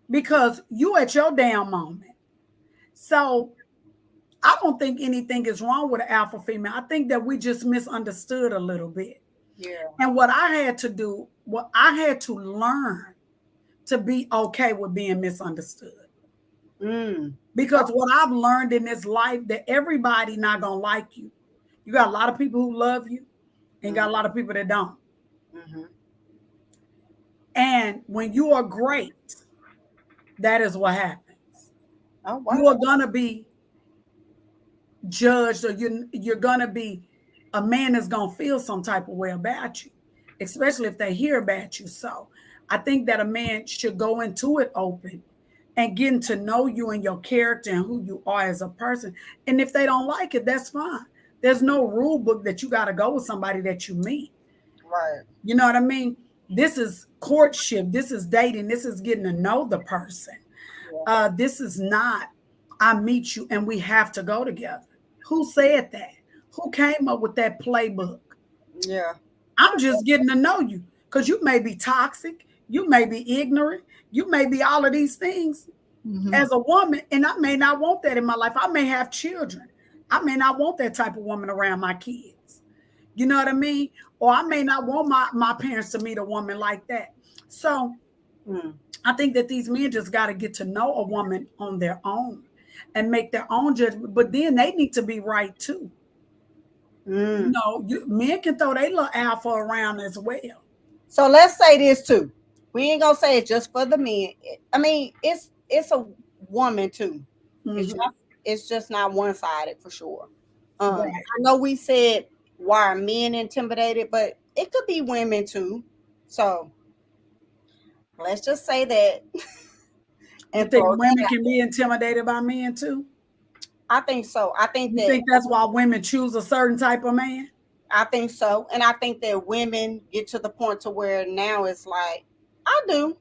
because you at your down moment. So I don't think anything is wrong with an alpha female. I think that we just misunderstood a little bit. yeah. And what I had to learn to be okay with being misunderstood. Mm. Because what I've learned in this life that everybody not gonna like you. You got a lot of people who love you, and got a lot of people that don't. Mm-hmm. And when you are great, that is what happens. Oh You wow. are gonna be judged, or you're gonna be a man is gonna feel some type of way about you, especially if they hear about you. So I think that a man should go into it open and getting to know you and your character and who you are as a person. And if they don't like it, that's fine. There's no rule book that you got to go with somebody that you meet. Right. You know what I mean? This is courtship. This is dating. This is getting to know the person. Yeah. This is not, I meet you and we have to go together. Who said that? Who came up with that playbook? Yeah. I'm just getting to know you because you may be toxic. You may be ignorant. You may be all of these things Mhm. as a woman, and I may not want that in my life. I may have children. I may not want that type of woman around my kids. You know what I mean? Or I may not want my parents to meet a woman like that. So Mm. I think that these men just got to get to know a woman on their own and make their own judgment. But then they need to be right too. Mm. Men can throw their little alpha around as well. So let's say this too. We ain't gonna say it's just for the men. I mean, it's a woman too. It's just Hmm. it's just not one sided for sure. Right. I know we said why are men intimidated, but it could be women too. So let's just say that You and think throw women that out can be there. intimidated by men too? I think so. You think that's why women choose a certain type of man? I think so. And I think that women get to the point to where now it's like, I do.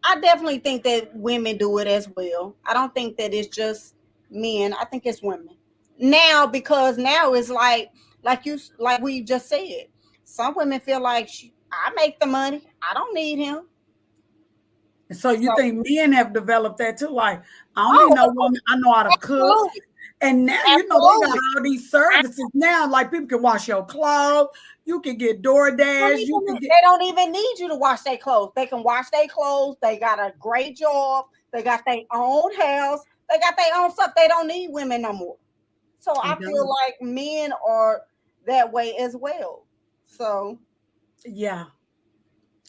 I definitely think that women do it as well. I don't think that it's just men. I think it's women. Now because now it's like we just said. Some women feel like I make the money. I don't need him. So you So think men have developed that too? Like, I don't need oh, no woman. I know how to cook. absolutely. And now, they got Absolutely. all these I services now. Like, people can wash your clothes. You can get DoorDash. You can get, they don't even need you to wash their clothes. They can wash their clothes. They got a great job. They got their own house. They got their own stuff. They don't need women no more. So they I feel don't. like men are that way as well. So Yeah,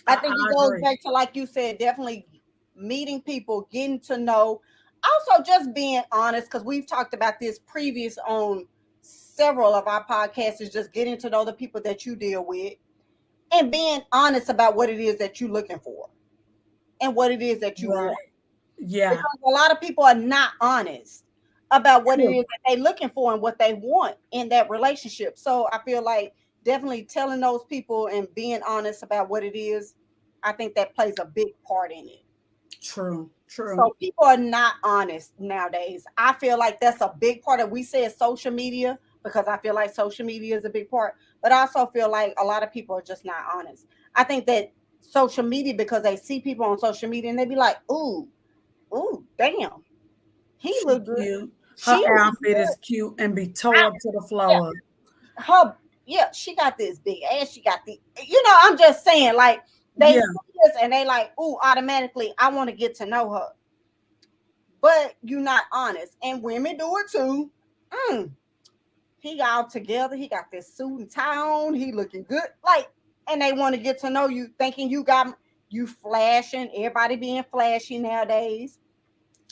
I think it I goes agree. back to like you said, definitely meeting people, getting to know, also just being honest, because we've talked about this previous on several of our podcasts, is just getting to know the people that you deal with and being honest about what it is that you're looking for and what it is that you want. Right. Yeah. Because a lot of people are not honest about what it True. is that they're looking for and what they want in that relationship. So I feel like definitely telling those people and being honest about what it is, I think that plays a big part in it. True. True. So people are not honest nowadays. I feel like that's a big part of we said social media because I feel like social media is a big part, but I also feel like a lot of people are just not honest. I think that social media because they see people on social media and they be like, ooh, damn, he She look good. cute. Her She look outfit is good. cute and be I, tore up to the yeah, floor. her yeah, she got this big ass. She got the I'm just saying like they Yeah. see this and they like, ooh, automatically I want to get to know her. But you're not honest. And women do it too. Mm, he all together. He got this suit and tie on. He looking good. Like, and they want to get to know you, thinking you got you flashing. Everybody being flashy nowadays,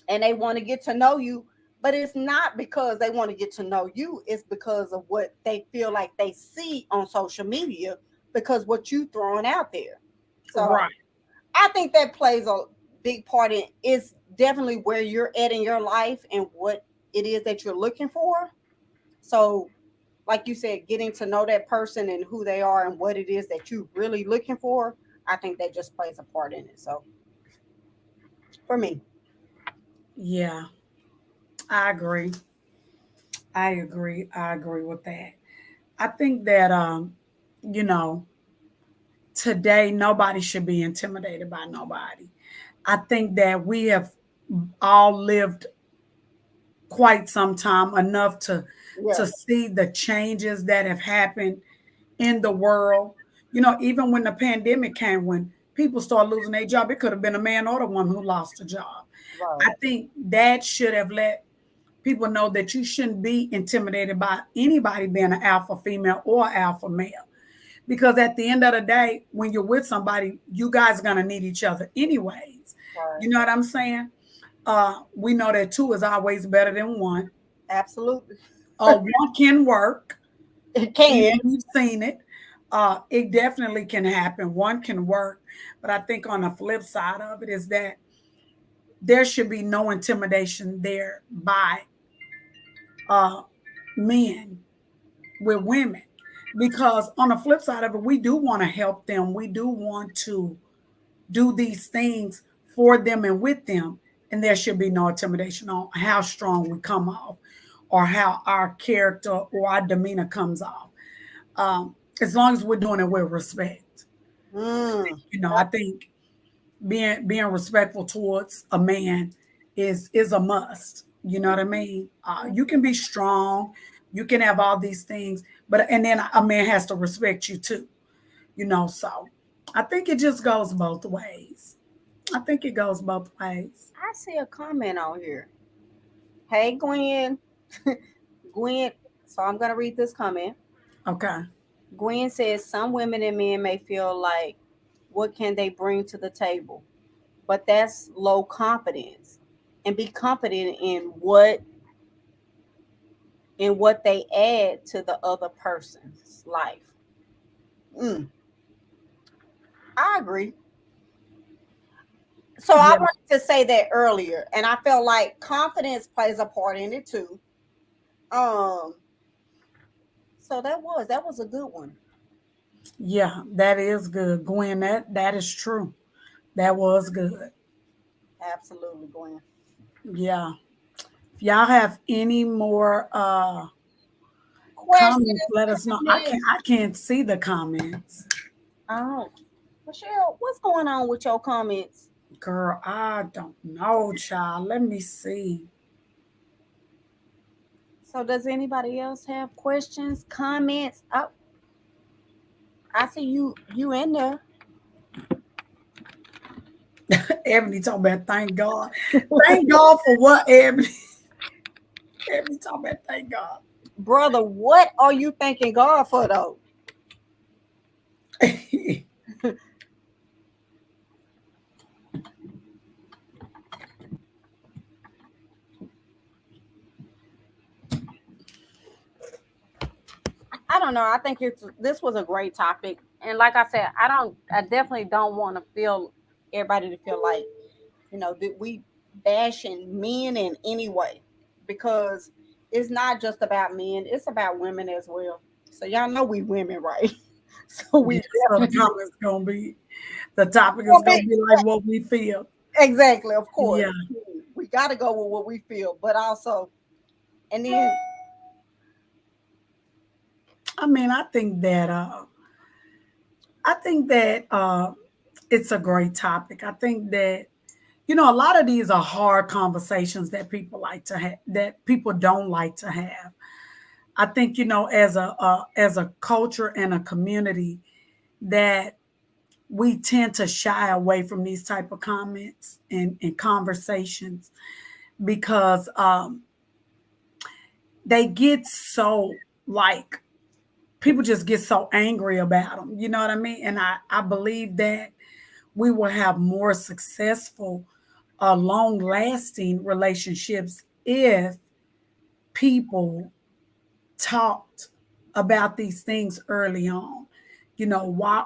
and they want to get to know you. But it's not because they want to get to know you. It's because of what they feel like they see on social media. Because what you throwing out there. So Right. I think that plays a big part in is definitely where you're at in your life and what it is that you're looking for. So, like you said, getting to know that person and who they are and what it is that you're really looking for, I think that just plays a part in it. So, for me, Yeah. I agree. I agree. I agree with that. I think that you know, today nobody should be intimidated by nobody. I think that we have all lived quite some time enough yeah, to see the changes that have happened in the world. Even when the pandemic came, when people started losing their job, it could have been a man or the woman who lost a job. right. I think that should have let people know that you shouldn't be intimidated by anybody being an alpha female or alpha male. Because at the end of the day, when you're with somebody, you guys are going to need each other anyways. Right. You know what I'm saying? We know that two is always better than one. Absolutely. One can work. It can. We've seen it. It definitely can happen. One can work. But I think on the flip side of it is that there should be no intimidation there by uh, men with women. Because on the flip side of it, we do want to help them. We do want to do these things for them and with them. And there should be no intimidation on how strong we come off or how our character or our demeanor comes off. As long as we're doing it with respect. Mm, I think being respectful towards a man is a must. You know what I mean? You can be strong, you can have all these things, but and then a man has to respect you too. So I think it just goes both ways. I think it goes both ways. I see a comment on here. Hey, Gwen. Gwen. So I'm going to read this comment. Okay. Gwen says some women and men may feel like, what can they bring to the table? But that's low confidence. And be confident in what they add to the other person's life. Mm, I agree. So I Yeah. wanted to say that earlier, and I felt like confidence plays a part in it too. Um, so that was a good one. Yeah, that is good. Gwen, that is true. That was good. Absolutely, Gwen. Yeah. If y'all have any more comments, Questions, let us know. comments. I can't see the comments. Oh, Michelle, what's going on with your comments? Girl, I don't know, child. Let me see. So, does anybody else have questions, comments? Oh, I see you in there. Ebony talking about thank God. Thank God for what, Ebony? Ebony talking about thank God. Brother, what are you thanking God for though? I don't know. I think this was a great topic. And like I said, I definitely don't want to feel everybody to feel like, that we bashing men in any way, because it's not just about men, it's about women as well. So y'all know we women, right? So Yeah, we so the definitely comments gonna be the topic is gonna gonna be be like what we feel. exactly, of course. Yeah. We gotta go with what we feel, but also, and then I mean, I think that it's a great topic. I think that a lot of these are hard conversations that people like to have, that people don't like to have. I think as a culture and a community that we tend to shy away from these type of comments and conversations because they get so like people just get so angry about them. You know what I mean? And I believe that we will have more successful, long lasting relationships if people talked about these things early on. Why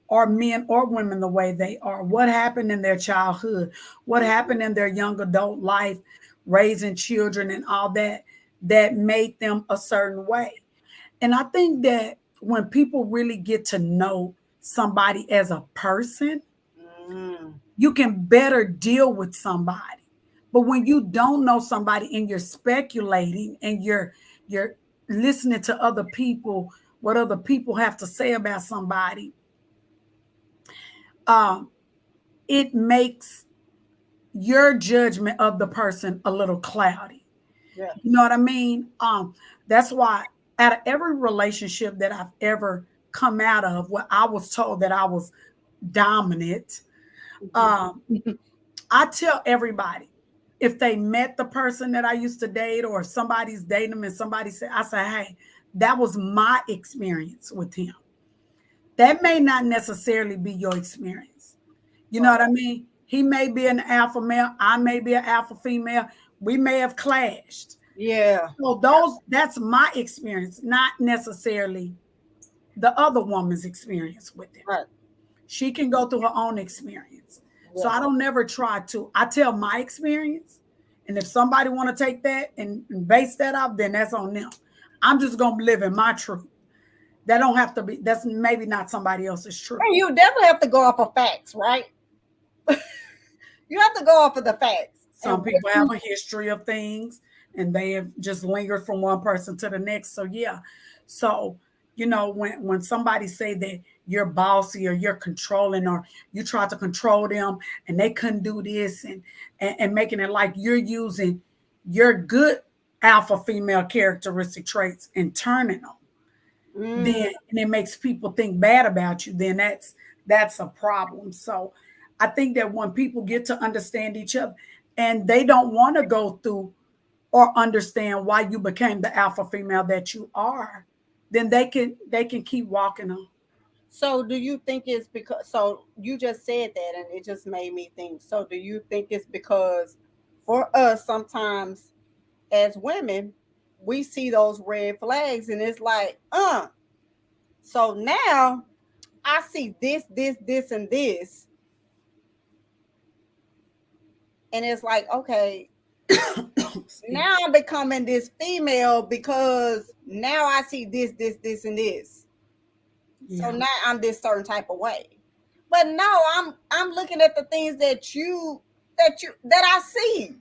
are men or women the way they are? What happened in their childhood? What happened in their young adult life, raising children and all that that made them a certain way? And I think that when people really get to know somebody as a person, mm, you can better deal with somebody. But when you don't know somebody and you're speculating and you're listening to other people, what other people have to say about somebody, um, it makes your judgment of the person a little cloudy. yeah, You know what I mean? That's why out of every relationship that I've ever come out of where I was told that I was dominant, um, I tell everybody if they met the person that I used to date or somebody's dating them and somebody said, I say, hey, that was my experience with him. That may not necessarily be your experience. You know right, what I mean? He may be an alpha male. I may be an alpha female. We may have clashed. yeah, So that's my experience, not necessarily the other woman's experience with him. right, She can go through her own experience. So yeah. I don't never try to. I tell my experience, and if somebody want to take that and base that off, then that's on them. I'm just gonna live in my truth. That don't have to be. That's maybe not somebody else's truth. And you definitely have to go off of facts, right? You have to go off of the facts. And Some people have a history of things, and they have just lingered from one person to the next. So yeah. So when somebody say that you're bossy or you're controlling or you try to control them and they couldn't do this and making it like you're using your good alpha female characteristic traits and turning them, then Mm. and it makes people think bad about you, then that's a problem. So I think that when people get to understand each other and they don't want to go through or understand why you became the alpha female that you are, then they can keep walking on. So do you think it's because, so you just said that and it just made me think. So do you think it's because for us sometimes as women, we see those red flags and it's like, so now I see this, and this. And it's like, okay, now I'm becoming this female because now I see this, and this. So Yeah. now I'm this certain type of way. But no, I'm looking at the things that I see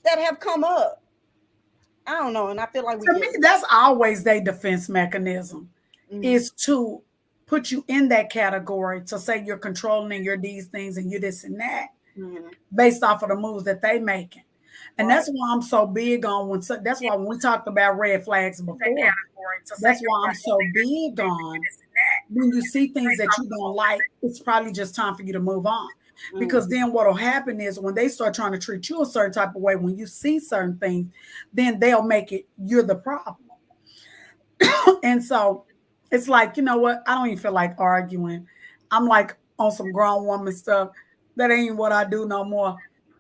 that have come up. I don't know, and I feel like we To me, get. that's always their defense mechanism Mm, is to put you in that category to say you're controlling and you're these things and you're this and that mm, based off of the moves that they making. And right. that's why I'm so big on that's why when we talked about red flags before, that's why I'm so big on when you see things that you don't like, it's probably just time for you to move on. Mm, Because then what'll happen is when they start trying to treat you a certain type of way, when you see certain things, then they'll make it you're the problem. And so it's like, you know what? I don't even feel like arguing. I'm like on some grown woman stuff. That ain't what I do no more.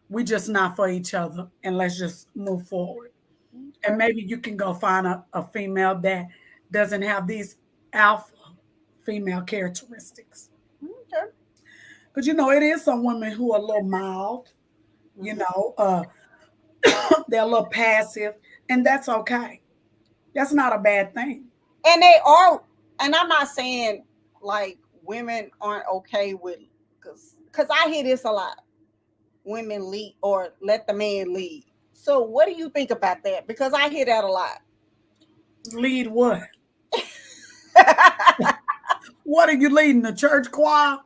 We just not for each other and let's just move forward. And okay. maybe you can go find a female that doesn't have these alpha female characteristics. Okay. Because it is some women who are a little mild, you Mhm. know, uh, they're a little passive, and that's okay. That's not a bad thing. And they are, and I'm not saying like women aren't okay with, because I hear this a lot. Women lead or let the man lead. So what do you think about that? Because I hear that a lot. Lead what? What are you leading? The church choir?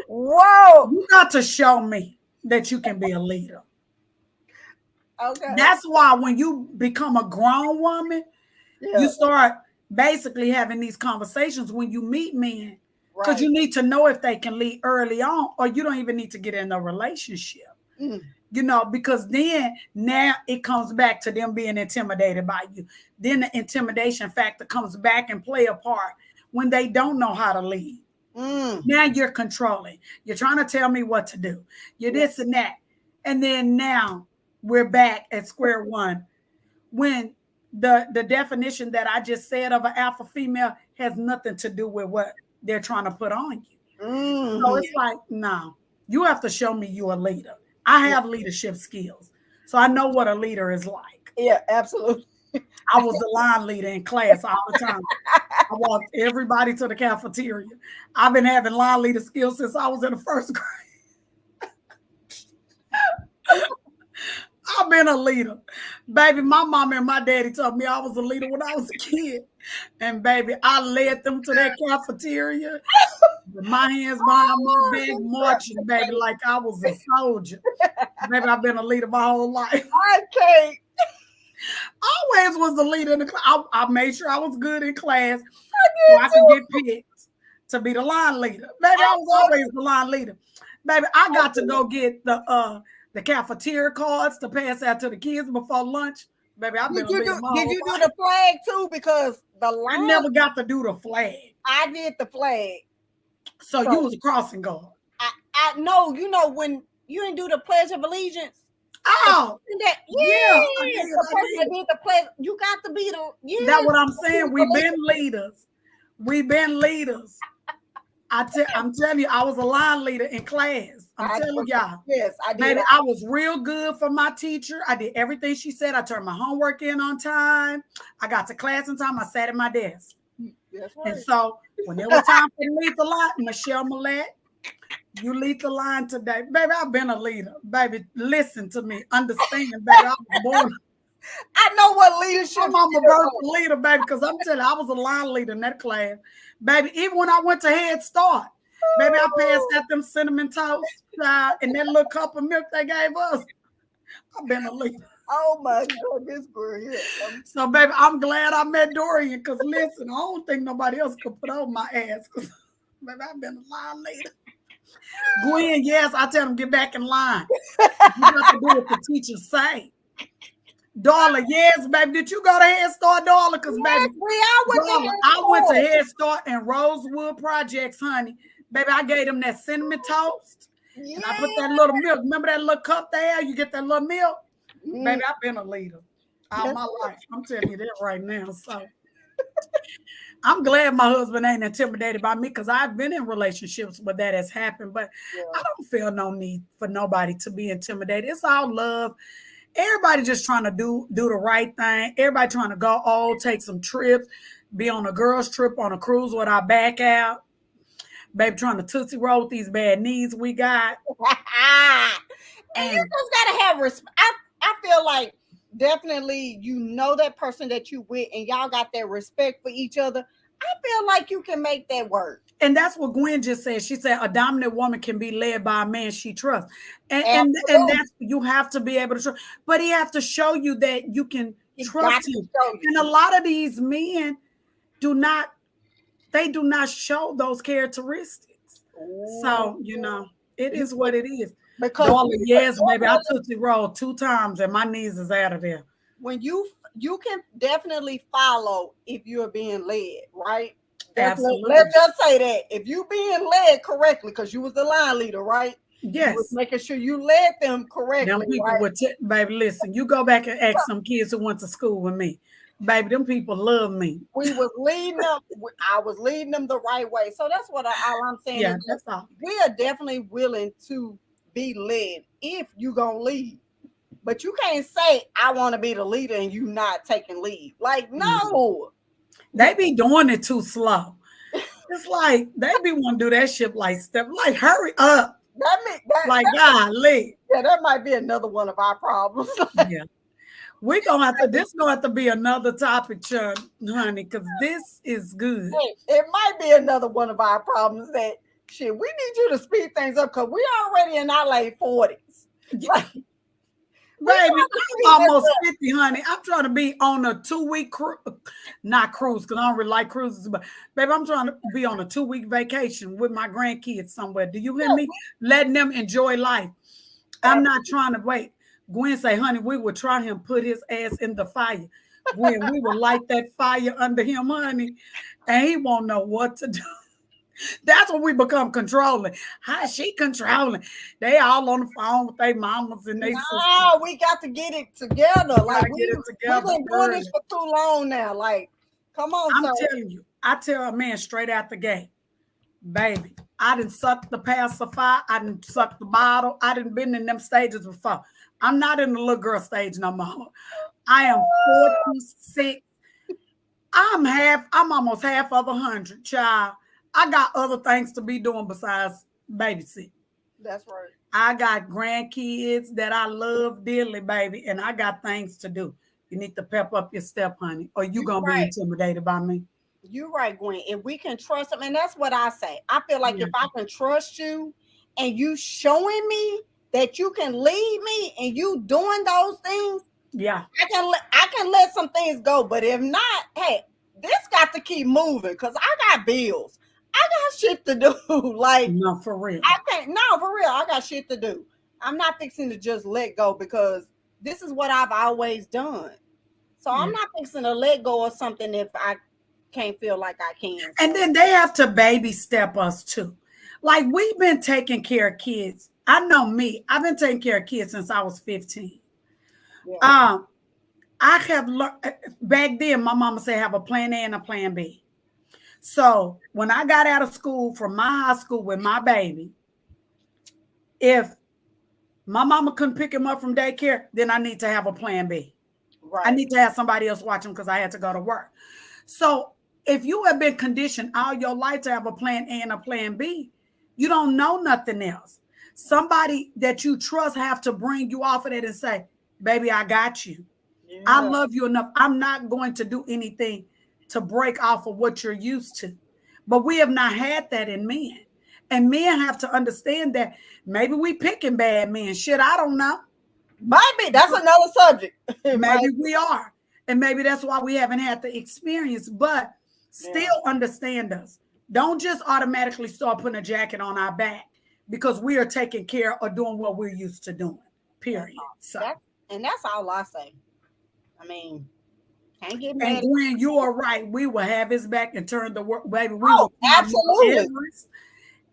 Whoa. You got to show me that you can be a leader. Okay. That's why when you become a grown woman, you Yeah. start basically having these conversations when you meet men because Right. you need to know if they can lead early on, or you don't even need to get in a relationship. Mm. Because then now it comes back to them being intimidated by you. Then the intimidation factor comes back and play a part when they don't know how to lead. Mm. Now you're controlling. You're trying to tell me what to do. You're Yeah. this and that. And then now we're back at square one when the definition that I just said of an alpha female has nothing to do with what they're trying to put on you. So Hmm. it's like, no, you have to show me you're a leader. I Yeah. have leadership skills. So I know what a leader is like. Yeah. Absolutely. I was the line leader in class all the time. I walked everybody to the cafeteria. I've been having line leader skills since I was in the first grade. I've been a leader. Baby, my mom and my daddy told me I was a leader when I was a kid. And baby, I led them to that cafeteria with my hands behind my Oh, back, marching, this baby, like I was a soldier. Baby, I've been a leader my whole life. I can't. Always was the leader in the class. I made sure I was good in class I so did I could too. get picked to be the line leader. Baby, I I was know. always the line leader. Baby, I I got to did. go get the cafeteria cards to pass out to the kids before lunch. Baby, I've been Did a you leader do? my Did whole you do life. the flag too? Because the I line, never got to do the flag. I did the flag. So you So was a crossing guard. I know. You know when you didn't do the Pledge of Allegiance. The Oh, person that, yeah, I yes, did. the I person that did. did the pledge. You got to be the, That's yes. what I'm You saying. We've believe been leaders. We've been leaders. I'm telling you, I was a line leader in class. I'm I telling y'all. yes, I did. Baby, I was real good for my teacher. I did everything she said. I turned my homework in on time. I got to class on time. I sat at my desk. That's And right. so when it was time for to lead the line, Michelle Millette, you lead the line today. Baby, I've been a leader. Baby, listen to me. Understand, baby. I was born. I know what leadership I'm a is. virtual leader, baby, because I'm telling you, I was a line leader in that class. Baby, even when I went to Head Start, baby, I passed out them cinnamon toast and that little cup of milk they gave us. I've been a leader. Oh my God, this girl here. So, baby, I'm glad I met Dorian because, listen, I don't think nobody else could put on my ass because, baby, I've been a line leader. Gwen, yes, I tell them get back in line. You got to do what the teachers say. Darla, yes, baby. Did you go to Head Start, Darla? Because, Yes, baby, we all went to Darla, Head I went to Start. Head Start and Rosewood Projects, honey. Baby, I gave them that cinnamon toast. And I put that little milk. Remember that little cup there? You get that little milk? Baby, I've been a leader all my life. I'm telling you that right now. So I'm glad my husband ain't intimidated by me because I've been in relationships where that has happened, but I don't feel no need for nobody to be intimidated. It's all love. Everybody just trying to do the right thing. Everybody trying to go, take some trips, be on a girls trip on a cruise with our back out. Baby, trying to Tootsie Roll with these bad knees we got. And you just gotta have respect. I feel like definitely you know that person that you with and y'all got that respect for each other. I feel like you can make that work. And that's what Gwen just said. She said a dominant woman can be led by a man she trusts. And that's, you have to be able to trust, but he have to show you that you can trust him. And a lot of these men do not show those characteristics. Ooh. So, you know, it is what it is. Because yes, baby, I Tootsie Roll 2 times and my knees is out of there. When you can definitely follow if you're being led, right? Absolutely. Let's just say that if you being led correctly, because you was the line leader, right? Yes. Making sure you led them correctly. Them people right? would baby, listen, you go back and ask some kids who went to school with me. Baby, them people love me. We was leading them. I was leading them the right way. So that's what all I'm saying. Yeah, that's all. We are definitely willing to be led if you gonna lead. But you can't say I want to be the leader and you not taking lead. Like, no. They be doing it too slow. It's like they be want to do that shit like step, like hurry up. Like golly. Yeah, that might be another one of our problems. Yeah. We're gonna have to, this gonna have to be another topic, honey, because this is good. Hey, it might be another one of our problems that shit, we need you to speed things up because we already in our late 40s. Like, baby, I'm almost 50, honey. I'm trying to be on a 2-week cruise, not cruise, because I don't really like cruises, but baby, I'm trying to be on a 2-week vacation with my grandkids somewhere. Do you hear me? Letting them enjoy life. I'm not trying to wait. Gwen say, honey, we would try him, put his ass in the fire. Gwen, we would light that fire under him, honey, and he won't know what to do. That's when we become controlling. How is she controlling? They all on the phone with their mamas and they sisters. We got to get it together. Like we've been doing this for too long now. Like, come on. I'm telling you, I tell a man straight out the gate, baby, I done sucked the pacifier, I done sucked the bottle, I done been in them stages before. I'm not in the little girl stage no more. I am 46. I'm almost half of 100, child. I got other things to be doing besides babysitting. That's right. I got grandkids that I love dearly, baby, and I got things to do. You need to pep up your step, honey, or you're going to be intimidated by me. You're right, Gwen. If we can trust them, and that's what I say. I feel like if I can trust you and you showing me that you can lead me and you doing those things, I can let some things go. But if not, hey, this got to keep moving because I got bills. I got shit to do. Like, no, for real. I got shit to do. I'm not fixing to just let go because this is what I've always done. So I'm not fixing to let go of something if I can't feel like I can. And then they have to baby step us too. Like we've been taking care of kids. I know me. I've been taking care of kids since I was 15. Yeah. I have learned back then. My mama said have a plan A and a plan B. So when I got out of school from my high school with my baby, if my mama couldn't pick him up from daycare, then I need to have a plan B. Right. I need to have somebody else watch him because I had to go to work. So if you have been conditioned all your life to have a plan A and a plan B, you don't know nothing else. Somebody that you trust have to bring you off of that and say, baby, I got you. Yeah. I Yeah. love you enough. I'm not going to do anything to break off of what you're used to. But we have not had that in men. And men have to understand that maybe we picking bad men. Shit, I don't know. Might be. That's another subject. It might. Maybe we are. And maybe that's why we haven't had the experience. But Yeah. still understand us. Don't just automatically start putting a jacket on our back because we are taking care of doing what we're used to doing. That's Period. all. So That's all I say. I mean, can't get and mad. Gwen, you are right. We will have his back and turn the work, baby. We Oh, will climb Mount absolutely. Everest.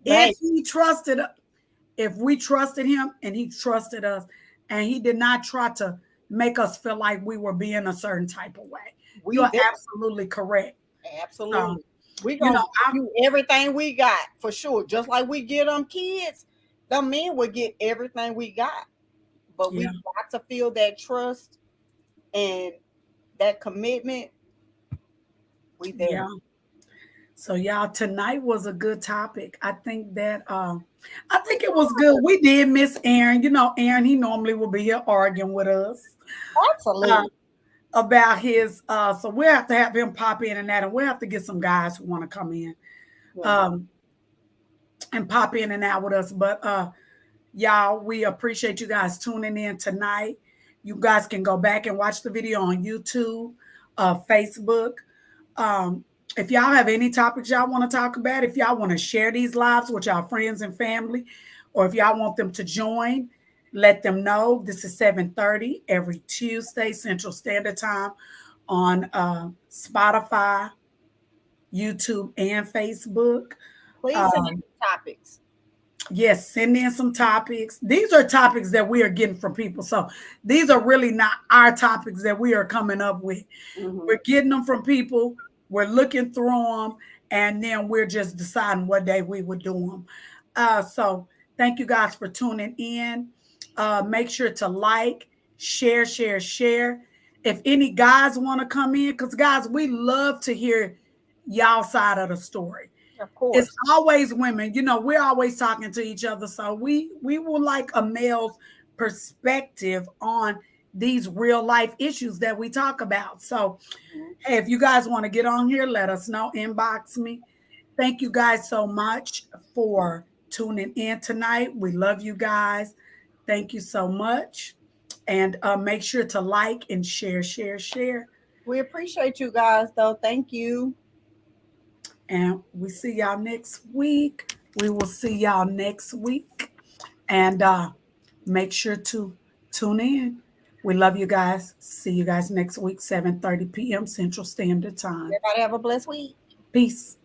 If Babe, he trusted, if we trusted him and he trusted us, and he did not try to make us feel like we were being a certain type of way. You we are did. absolutely correct. So, Absolutely. We you gonna know, give you everything we got for sure. Just like we get them kids, the men will get everything we got. But we yeah, got to feel that trust and that commitment. We there. yeah. So y'all, tonight was a good topic. I think it was good. We did miss Aaron. You know, Aaron, he normally will be here arguing with us. Uh, Absolutely. about his so we'll have to have him pop in and that, and we'll have to get some guys who want to come in Yeah. um and pop in and out with us. But y'all, we appreciate you guys tuning in tonight. You guys can go back and watch the video on YouTube, Facebook. um if y'all have any topics y'all want to talk about, if y'all want to share these lives with y'all friends and family, or if y'all want them to join, let them know. This is 7:30 every Tuesday Central Standard Time on Spotify, YouTube, and Facebook. Please send Um, in topics. yes, send in some topics. These are topics that we are getting from people. So these are really not our topics that we are coming up with. Hmm. We're getting them from people. We're looking through them, and then we're just deciding what day we would do them. So thank you guys for tuning in. Make sure to like, share, share, share. If any guys want to come in, because guys, we love to hear y'all side of the story. Of It's course. always women. You know, we're always talking to each other. So we will like a male's perspective on these real life issues that we talk about. So Mhm. hey, if you guys want to get on here, let us know. Inbox me. Thank you guys so much for tuning in tonight. We love you guys. Thank you so much. And make sure to like and share, share, share. We appreciate you guys, though. Thank you. And we see y'all next week. We will see y'all next week. And make sure to tune in. We love you guys. See you guys next week, 7:30 p.m. Central Standard Time. Everybody have a blessed week. Peace.